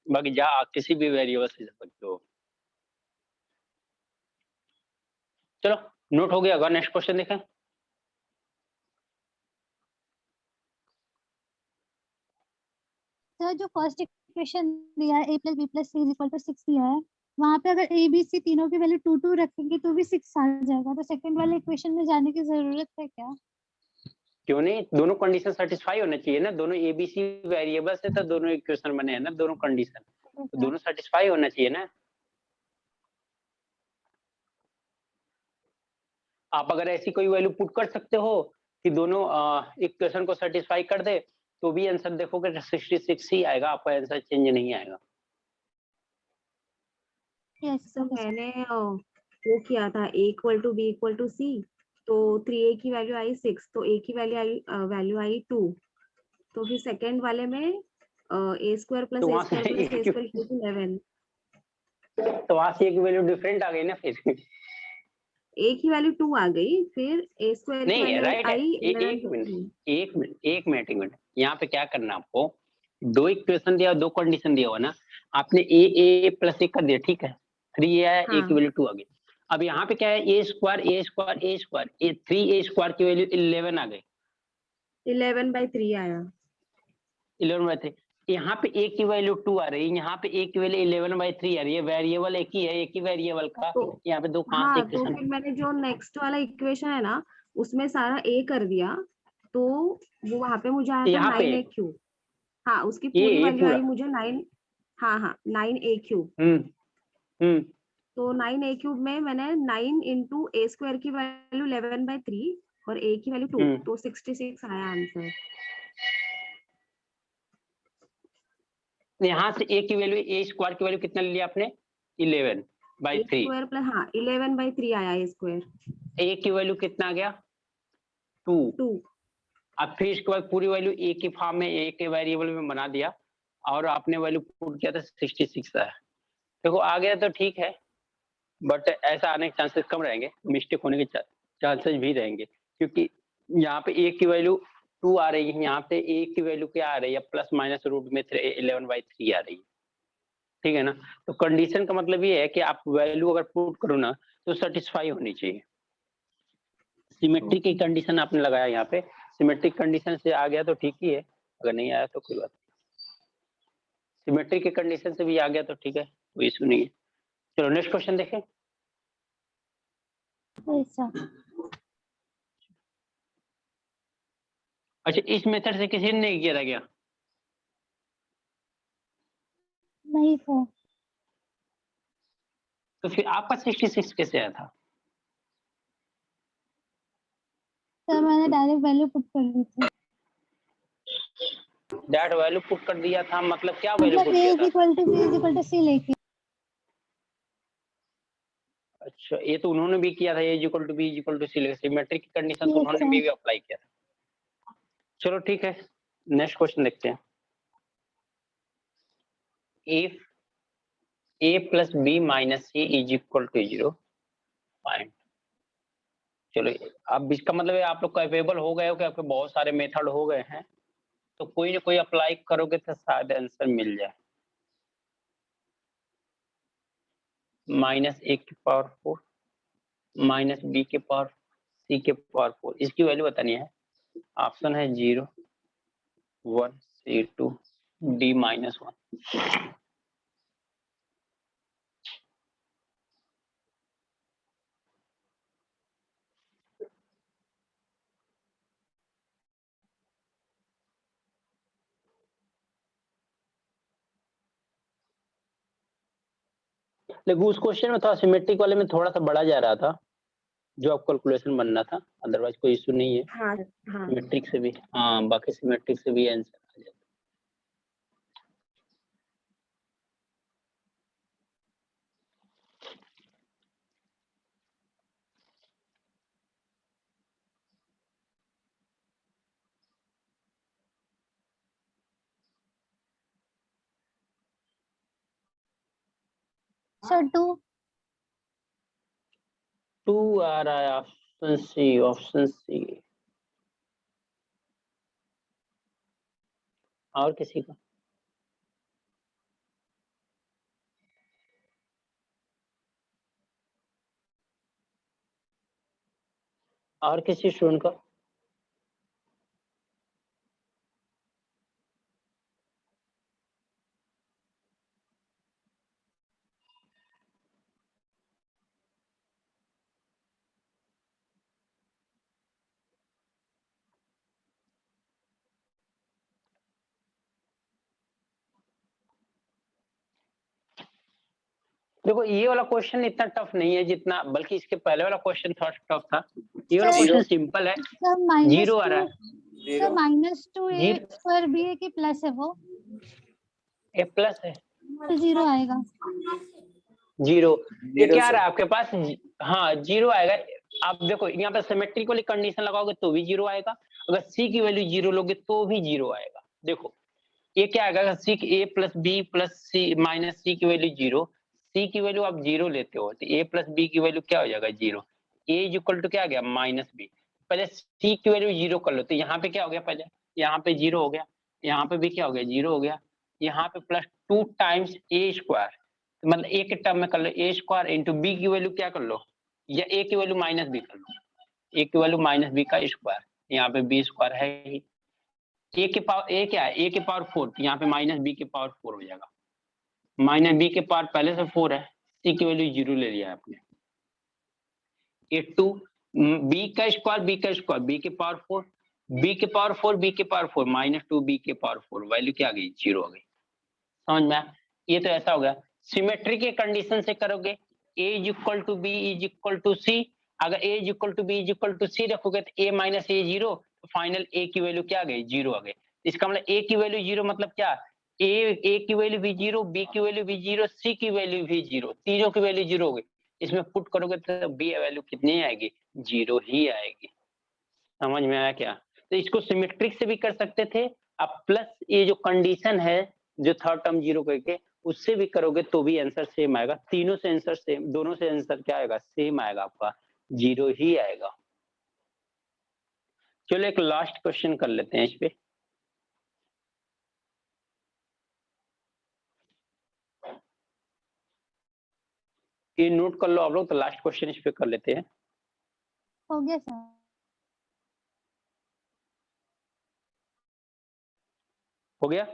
Speaker 1: बाकी जा किसी भी वेरिएबल से जा सकते हो। चलो नोट हो गया होगा। नेक्स्ट क्वेश्चन देखें।
Speaker 2: सर जो फर्स्ट इक्वेशन दिया है a plus B plus C is equal to 6 दिया है, वहां पे अगर a b c तीनों की वैल्यू 2 2 रखेंगे तो भी 6 आ जाएगा। तो सेकंड वाले इक्वेशन में जाने की जरूरत है क्या?
Speaker 1: क्यों नहीं? दोनों कंडीशन सेटिस्फाई होना चाहिए ना। दोनों एबीसी वेरिएबल से तो दोनों इक्वेशन बने हैं ना, दोनों कंडीशन तो दोनों सेटिस्फाई होना चाहिए ना। आप अगर ऐसी कोई वैल्यू पुट कर सकते हो कि दोनों इक्वेशन को सेटिस्फाई कर दे, तो भी आंसर देखोगे तो 66 ही आएगा, आपका आंसर चेंज नहीं आएगा।
Speaker 2: यस
Speaker 7: तो मैंने वो किया था a equal to B equal to C, तो 3a की वैल्यू आई 6, तो a की वैल्यू आई 2। तो फिर सेकंड वाले में a स्क्वायर प्लस
Speaker 1: तो
Speaker 7: a
Speaker 1: वहां से
Speaker 7: square plus a square equal to 11।
Speaker 1: तो वहां से एक वैल्यू डिफरेंट आ गई ना फिर।
Speaker 7: a की वैल्यू 2 आ गई, फिर a स्क्वायर की
Speaker 1: नहीं
Speaker 7: वैल्यू
Speaker 1: राइट है।
Speaker 7: आई
Speaker 1: एक
Speaker 7: 11।
Speaker 1: मिनट एक मिनट यहाँ पे क्या करना आपको? दो इक्वेशन दिया, दो कंडीशन दिया हुआ ना, आपने ए प्लस 1 कर दिया, ठीक है? 3a आया, a की वैल्यू 2 आ गई। अब यहाँ पे क्या है? ए स्क्वायर 3a स्क्वायर की वैल्यू 11 आ गई,
Speaker 7: 11/3 आया।
Speaker 1: 11/3। यहाँ पे a की वैल्यू 2 आ रही है, यहाँ पे a की वैल्यू 11/3 आ रही है। वेरिएबल एक ही है, एक ही वेरिएबल का।
Speaker 7: तो
Speaker 1: यहाँ पे दो कहाँ से
Speaker 7: हाँ, तो
Speaker 1: इक्वेशन?
Speaker 7: फिर मैंने जो नेक्स्ट वाला इक्वेशन है ना, उसमें सारा a कर दिया, तो वो वहां पे मुझे आया था
Speaker 1: यहाँ पे
Speaker 7: 9a3। हाँ, उसकी
Speaker 1: ये
Speaker 7: पूरी वैल्यू
Speaker 1: पूरा।
Speaker 7: आई मुझे 9। हाँ 9a3।
Speaker 1: हम्म
Speaker 7: तो 9a3 में मैंने 9 इंटू a स्क्वायर की वैल्यू 11/3 और a की वैल्यू 2, तो 66 आया आंसर।
Speaker 1: यहाँ से a की वैल्यू, a स्क्वायर की वैल्यू कितना ले लिया आपने? 11/3।
Speaker 7: स्क्वायर प्लस 11/3 आया a स्क्वायर।
Speaker 1: a की वैल्यू कितना आ गया? 2।
Speaker 7: 2।
Speaker 1: अब फिर इसके बाद पूरी वैल्यू a की फॉर्म में, a के वेरिएबल में बना दिया और आपने वैल्यू पुट किया था 66 आया। देखो आ गया तो ठीक है, बट ऐसा आने के चांसेस कम रहेंगे, मिस्टेक होने के चांसेस भी रहेंगे, क्योंकि यहाँ पे a की वैल्यू 2 आ रही है, यहाँ पे a की वैल्यू क्या आ रही है? प्लस माइनस रूट में 11/3 आ रही है, ठीक है ना? तो कंडीशन का मतलब ये है कि आप वैल्यू अगर पुट करो ना तो सेटिस्फाई होनी चाहिए। सिमेट्री की कंडीशन आपने लगाया, यहाँ पे सिमेट्रिक कंडीशन से आ गया तो ठीक ही है, अगर नहीं आया तो कोई बात नहीं। सिमेट्री की कंडीशन से भी आ गया तो ठीक है, कोई इशू नहीं है। चलो नेक्स्ट क्वेश्चन देखें।
Speaker 2: ऐसा
Speaker 1: अच्छा, इस मेथड से किसी ने नहीं किया था क्या?
Speaker 2: नहीं था।
Speaker 1: तो फिर आपका 66 कैसे आया था?
Speaker 2: सर मैंने डायरेक्ट वैल्यू पुट कर दी थी।
Speaker 1: दैट वैल्यू पुट कर दिया था, मतलब क्या वैल्यू
Speaker 2: मतलब
Speaker 1: पुट
Speaker 2: a
Speaker 1: किया
Speaker 2: is
Speaker 1: था?
Speaker 2: equal to b is equal to c लेके।
Speaker 1: अच्छा, ये तो उन्होंने भी किया था, a is equal to b is equal to c, symmetric की कंडीशन तो
Speaker 2: Yes,
Speaker 1: उन्होंने
Speaker 2: sir.
Speaker 1: भी अप्लाई किया था। चलो ठीक है, नेक्स्ट क्वेश्चन देखते हैं। If a plus b minus c is equal to 0, find. चलो, अब इसका मतलब है आप लोग कैपेबल हो गए हो कि आपके बहुत सारे मेथड हो गए हैं, तो कोई ना कोई अप्लाई करोगे तो शायद आंसर मिल जाए। -a की पावर 4 -b के पावर c के पावर 4, इसकी वैल्यू बतानी है। ऑप्शन है 0 1 c2 d -1। लेकिन उस क्वेश्चन में था सिमेट्रिक वाले में थोड़ा सा बड़ा जा रहा था, जो आप कैलकुलेशन बनना था, अदरवाइज कोई इशू नहीं है।
Speaker 7: हाँ हाँ
Speaker 1: सिमेट्रिक से भी, हाँ, बाकी सिमेट्रिक से भी आंसर आ जाता।
Speaker 2: सर 2।
Speaker 1: 2 आ रहा है, ऑप्शन सी, ऑप्शन सी। और किसी का? और किसी स्टूडेंट का? देखो, ये वाला क्वेश्चन इतना टफ नहीं है जितना, बल्कि इसके पहले वाला क्वेश्चन थोड़ा टफ था। ये वाला
Speaker 2: सर
Speaker 1: क्वेश्चन सिंपल है।
Speaker 2: सर
Speaker 1: जीरो आ रहा है।
Speaker 2: Sir -2 a
Speaker 1: zero
Speaker 2: square b a के प्लस है वो,
Speaker 1: ए प्लस है,
Speaker 2: तो 0 आएगा।
Speaker 1: 0 ये
Speaker 6: Zero,
Speaker 1: क्या आ
Speaker 6: sir.
Speaker 1: रहा है आपके पास? हाँ, 0 आएगा। आप देखो यहाँ पे सिमेट्रिक वाली कंडीशन लगाओगे तो भी 0 आएगा, अगर सी की वैल्यू 0 लोगे तो भी 0 आएगा। देखो ये क्या आएगा, अगर सी ए प्लस बी प्लस सी माइनस सी की वैल्यू 0, सी की वैल्यू आप 0 लेते हो तो ए प्लस बी की वैल्यू क्या हो जाएगा? 0। ए इज इक्वल टू क्या आ गया? -b। पहले सी की वैल्यू 0 कर लो, तो यहाँ पे क्या हो गया? पहले यहाँ पे 0 हो गया, यहाँ पे भी क्या हो गया? 0 हो गया, यहाँ पे +2 टाइम्स ए स्क्वायर, मतलब ए के टर्म में कर लो, ए स्क्वायर इंटू बी की वैल्यू क्या कर लो, या ए की वैल्यू -b कर लो, ए की वैल्यू -b का स्क्वायर, यहाँ पे बी स्क्वायर है ही, ए के पावर ए क्या है? ए के पावर 4, यहाँ पे -b के पावर 4 हो जाएगा। -b के पावर पहले से 4 है, सी की वैल्यू 0 ले लिया है आपने। ये 2 b का स्क्वायर, b का स्क्वायर, b के पावर 4, b के पावर 4, b के पावर 4, -2b के पावर 4, वैल्यू क्या आ गई? 0 आ गई। समझ में आया? ये तो ऐसा हो गया। सिमेट्री के कंडीशन से करोगे, a is equal to B is equal to C, अगर a is equal to B is equal to C रखोगे तो a माइनस ए 0, तो फाइनल a की वैल्यू क्या आ गई? 0 आ गई। इसका मतलब a की वैल्यू 0 मतलब क्या? a की वैल्यू भी 0, b की वैल्यू भी 0, c की वैल्यू भी 0, तीनों की वैल्यू 0 हो गई। इसमें पुट करोगे तो b वैल्यू कितनी आएगी? 0 ही आएगी। समझ में आया क्या? तो इसको सिमेट्रिक से भी कर सकते थे, अब प्लस ये जो कंडीशन है, जो थर्ड टर्म 0 करके, उससे भी करोगे तो भी आंसर सेम आएगा। तीनों से आंसर सेम, दोनों से आंसर क्या आएगा? सेम आएगा, आपका 0 ही आएगा। चलो एक लास्ट क्वेश्चन कर लेते हैं इस पे। ये नोट कर लो आप लोग, तो लास्ट क्वेश्चन इस पे कर लेते हैं।
Speaker 2: हो गया सर।
Speaker 1: हो गया?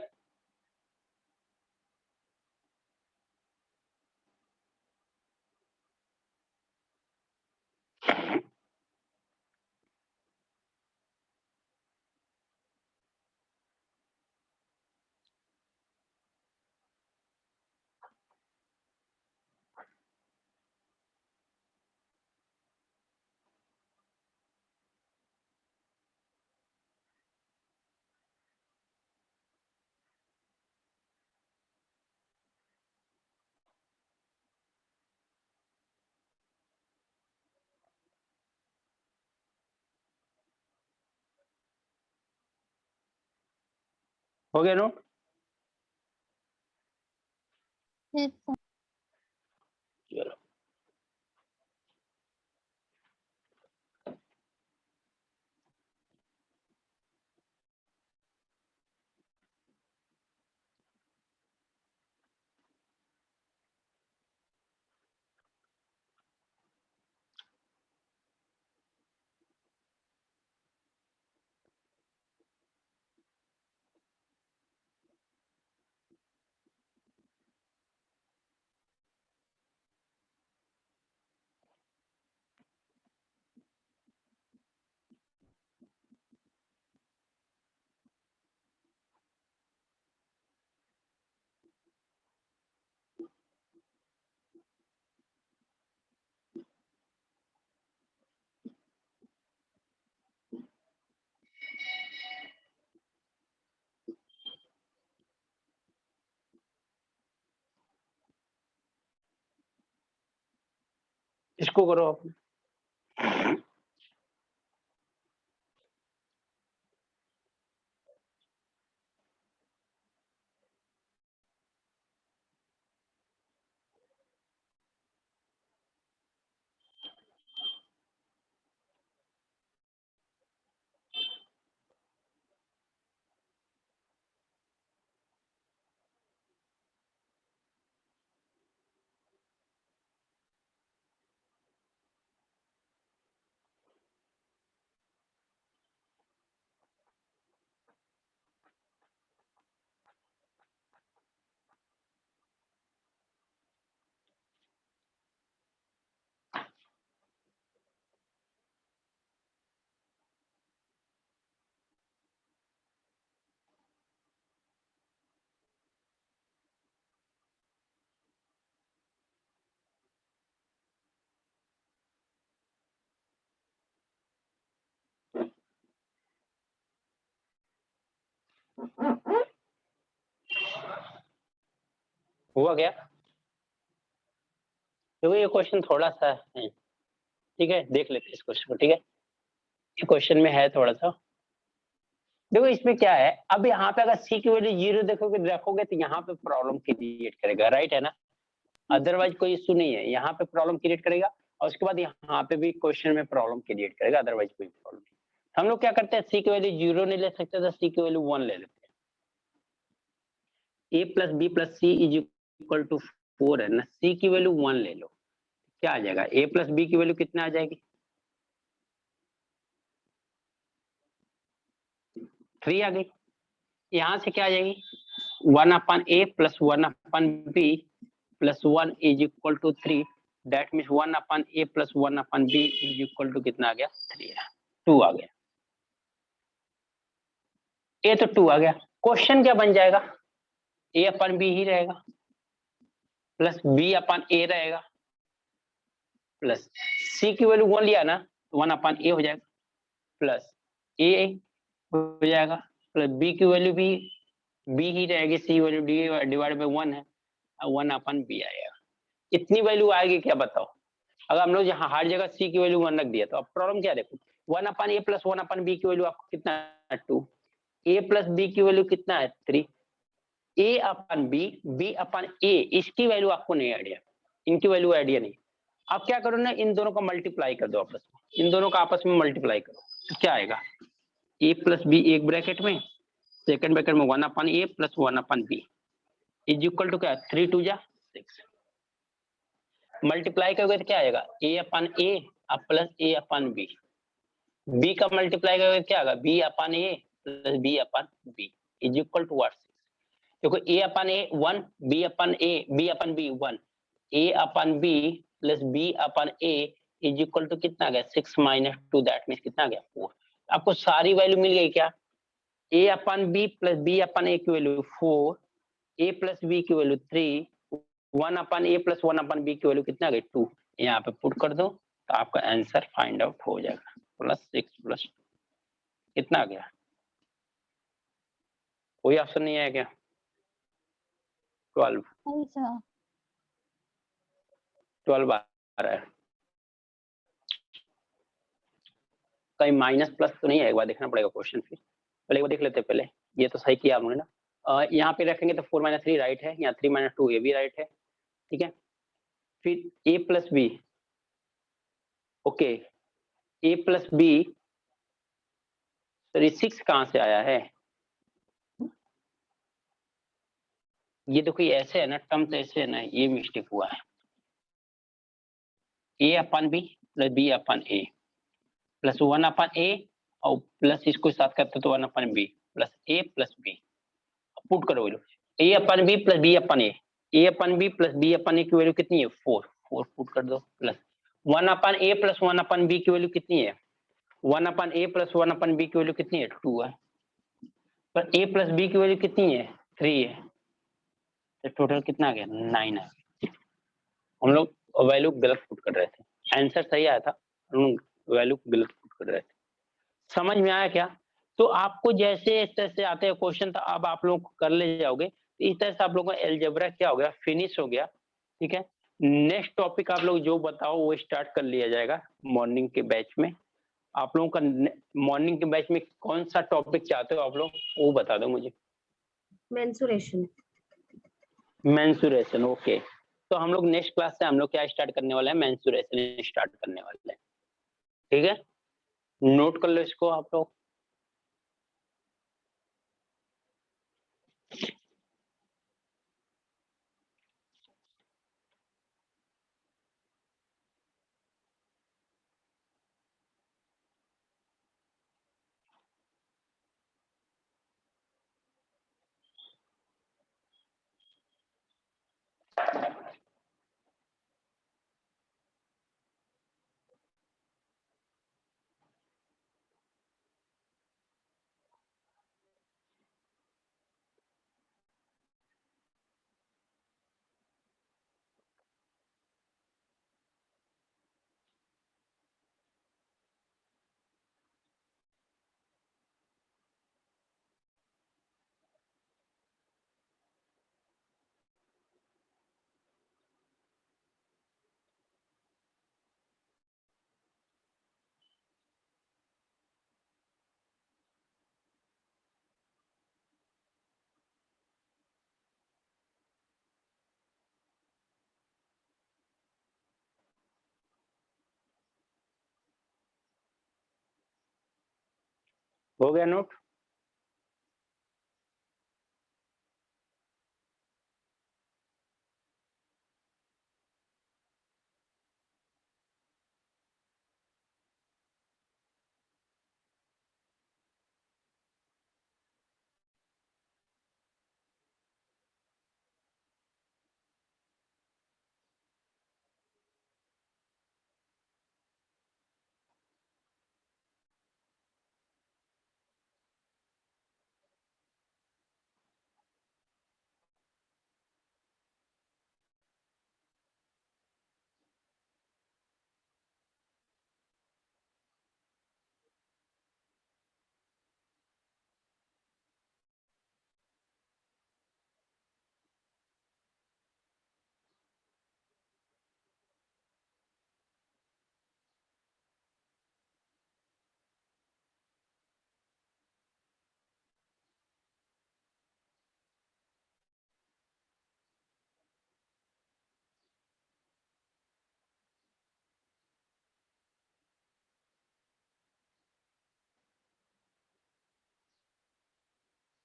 Speaker 1: हो गया नोट?
Speaker 2: Yes, sir.
Speaker 1: चलो इसको करो आप। हुआ क्या? देखो ये क्वेश्चन थोड़ा सा है, ठीक है, देख लेते हैं इस क्वेश्चन को। ठीक है, ये क्वेश्चन में है थोड़ा सा। देखो इसमें क्या है, अब यहाँ पे अगर सी की वैल्यू 0 देखोगे रखोगे तो यहाँ पे प्रॉब्लम क्रिएट करेगा, राइट है ना? अदरवाइज कोई इशू नहीं है, यहाँ पे प्रॉब्लम क्रिएट करेगा और उसके बाद यहाँ पे भी क्वेश्चन में प्रॉब्लम क्रिएट करेगा, अदरवाइज कोई प्रॉब्लम नहीं। हम लोग क्या करते हैं, सी की वैल्यू 0 नहीं ले सकते तो सी की वैल्यू 1 ले लेते हैं। A plus B plus C is equal to 4 है ना, सी की वैल्यू 1 ले लो, क्या आ जाएगा? ए प्लस बी की वैल्यू कितना आ जाएगी? 3 आ गई। यहाँ से क्या आ जाएगी? 1 upon A plus 1 upon B plus 1 is equal to 3, that means 1 upon A plus 1 upon B is equal to कितना आ गया? 3 है, 2 आ गया। ए तो 2 आ गया, क्वेश्चन क्या बन जाएगा? ए अपन बी ही रहेगा प्लस बी अपन ए रहेगा प्लस सी की वैल्यू 1 लिया ना, 1 अपन ए हो जाएगा प्लस ए हो जाएगा प्लस बी की वैल्यू भी बी ही रहेगी, सी वैल्यू डिवाइड बाय 1 है, 1 अपन बी आएगा। इतनी वैल्यू आएगी क्या बताओ? अगर हम लोग यहाँ हर जगह सी की वैल्यू 1 रख दिया तो अब प्रॉब्लम क्या? देखो 1 अपन ए प्लस 1 अपन बी की वैल्यू आपको कितना है? 2। ए प्लस बी की वैल्यू कितना है? 3। ए अपन बी, बी अपन ए, इसकी वैल्यू आपको नहीं आइडिया, इनकी वैल्यू आइडिया नहीं। आप क्या करो ना, इन दोनों का मल्टीप्लाई कर दो आपस में, इन दोनों का आपस में मल्टीप्लाई करो तो क्या आएगा? ए प्लस बी एक ब्रैकेट में, सेकंड ब्रैकेट में 1 upon A plus 1 upon B is equal to क्या? 3 2 जा 6। मल्टीप्लाई करोगे तो क्या आएगा? A upon A plus a upon b, b का मल्टीप्लाई करोगे क्या आएगा? B upon A plus B upon B is equal to what? देखो a upon a 1, b upon a, b upon b 1, a upon B plus B upon a is equal to कितना आ गया? 6 minus 2, that means कितना आ गया? 4। आपको सारी value मिल गई क्या? ए upon B plus B upon A की वैल्यू 4, ए प्लस बी की वैल्यू 3, 1 अपन ए प्लस 1 अपन बी की वैल्यू कितना आ गई? 2। यहाँ पे पुट कर दो तो आपका आंसर फाइंड आउट हो जाएगा, प्लस 6 प्लस कितना आ गया? कोई ऑप्शन नहीं है क्या? 12
Speaker 2: नहीं sir.
Speaker 1: 12 आ रहा है, कहीं माइनस प्लस तो नहीं है? एक बार देखना पड़ेगा क्वेश्चन, फिर पहले वो देख लेते हैं। पहले ये तो सही किया आपने ना, यहाँ पे रखेंगे तो 4 - 3 राइट है, यहाँ 3 - 2 ये भी राइट है, ठीक है। फिर a plus b, okay, a plus b, sorry 6 कहाँ से आया है, ये देखो ये ऐसे है ना, टर्म तो ऐसे है ना, ये मिस्टेक हुआ है। a upon B plus B upon A plus 1 upon A और प्लस इसको साथ करते तो 1 upon B plus A plus B, put करो value a upon B plus B upon A upon B plus B upon A की value कितनी है 4 put कर दो, प्लस 1 अपन ए प्लस 1 अपन बी की वैल्यू कितनी है 1 अपन ए प्लस 1 अपन बी की वैल्यू कितनी है 2 है, पर a प्लस बी की वैल्यू कितनी है 3 है, तो टोटल कितना आ गया 9 है। हम लोग वैल्यू गलत पुट कर रहे थे, आंसर सही आया था, हम लोग वैल्यू गलत पुट कर रहे थे। समझ में आया क्या? तो आपको जैसे इस तरह से आते हैं क्वेश्चन, तो अब आप लोग कर ले जाओगे, तो इस तरह से आप लोगों का एलजेब्रा क्या हो गया, फिनिश हो गया, ठीक है। नेक्स्ट टॉपिक आप लोग जो बताओ वो स्टार्ट कर लिया जाएगा मॉर्निंग के बैच में। आप लोगों का मॉर्निंग के बैच में कौन सा टॉपिक चाहते हो आप लोग, वो बता दो मुझे।
Speaker 7: मेंसुरेशन।
Speaker 1: Mensuration, okay. तो हम लोग नेक्स्ट क्लास से हम लोग क्या स्टार्ट करने वाले हैं, मेंसुरेशन स्टार्ट करने वाले हैं, ठीक है। नोट कर लो इसको आप लोग। हो गया नोट?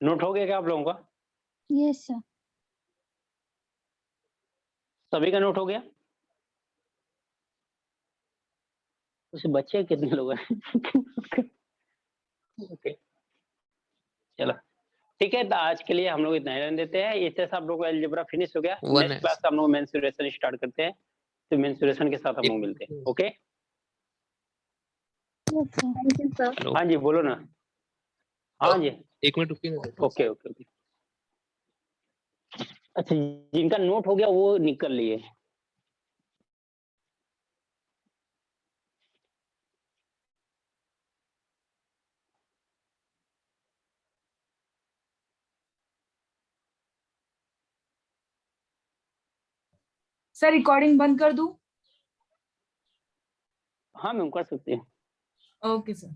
Speaker 1: नोट हो गया क्या आप लोगों का?
Speaker 2: Yes sir.
Speaker 1: सभी का नोट हो गया? उसे बच्चे कितने लोग हैं? ओके, चलो ठीक है। तो आज के लिए हम लोग इतना ही रहने देते हैं। इससे सब लोग अलजेब्रा फिनिश हो गया।
Speaker 4: One
Speaker 1: नेक्स्ट
Speaker 4: है।
Speaker 1: क्लास हम लोग मेंसुरेशन स्टार्ट करते हैं, तो मेंसुरेशन के साथ हम लोग मिलते हैं। Okay,
Speaker 2: yes sir.
Speaker 3: Thank you sir.
Speaker 4: Hello,
Speaker 1: हाँ जी बोलो ना। हाँ जी,
Speaker 4: 1 मिनट रुकिए ना।
Speaker 1: Okay okay okay. अच्छा, जिनका नोट हो गया वो निकल लिए।
Speaker 8: सर रिकॉर्डिंग बंद कर दूं?
Speaker 1: हाँ मैम कर सकते हैं।
Speaker 8: Okay sir.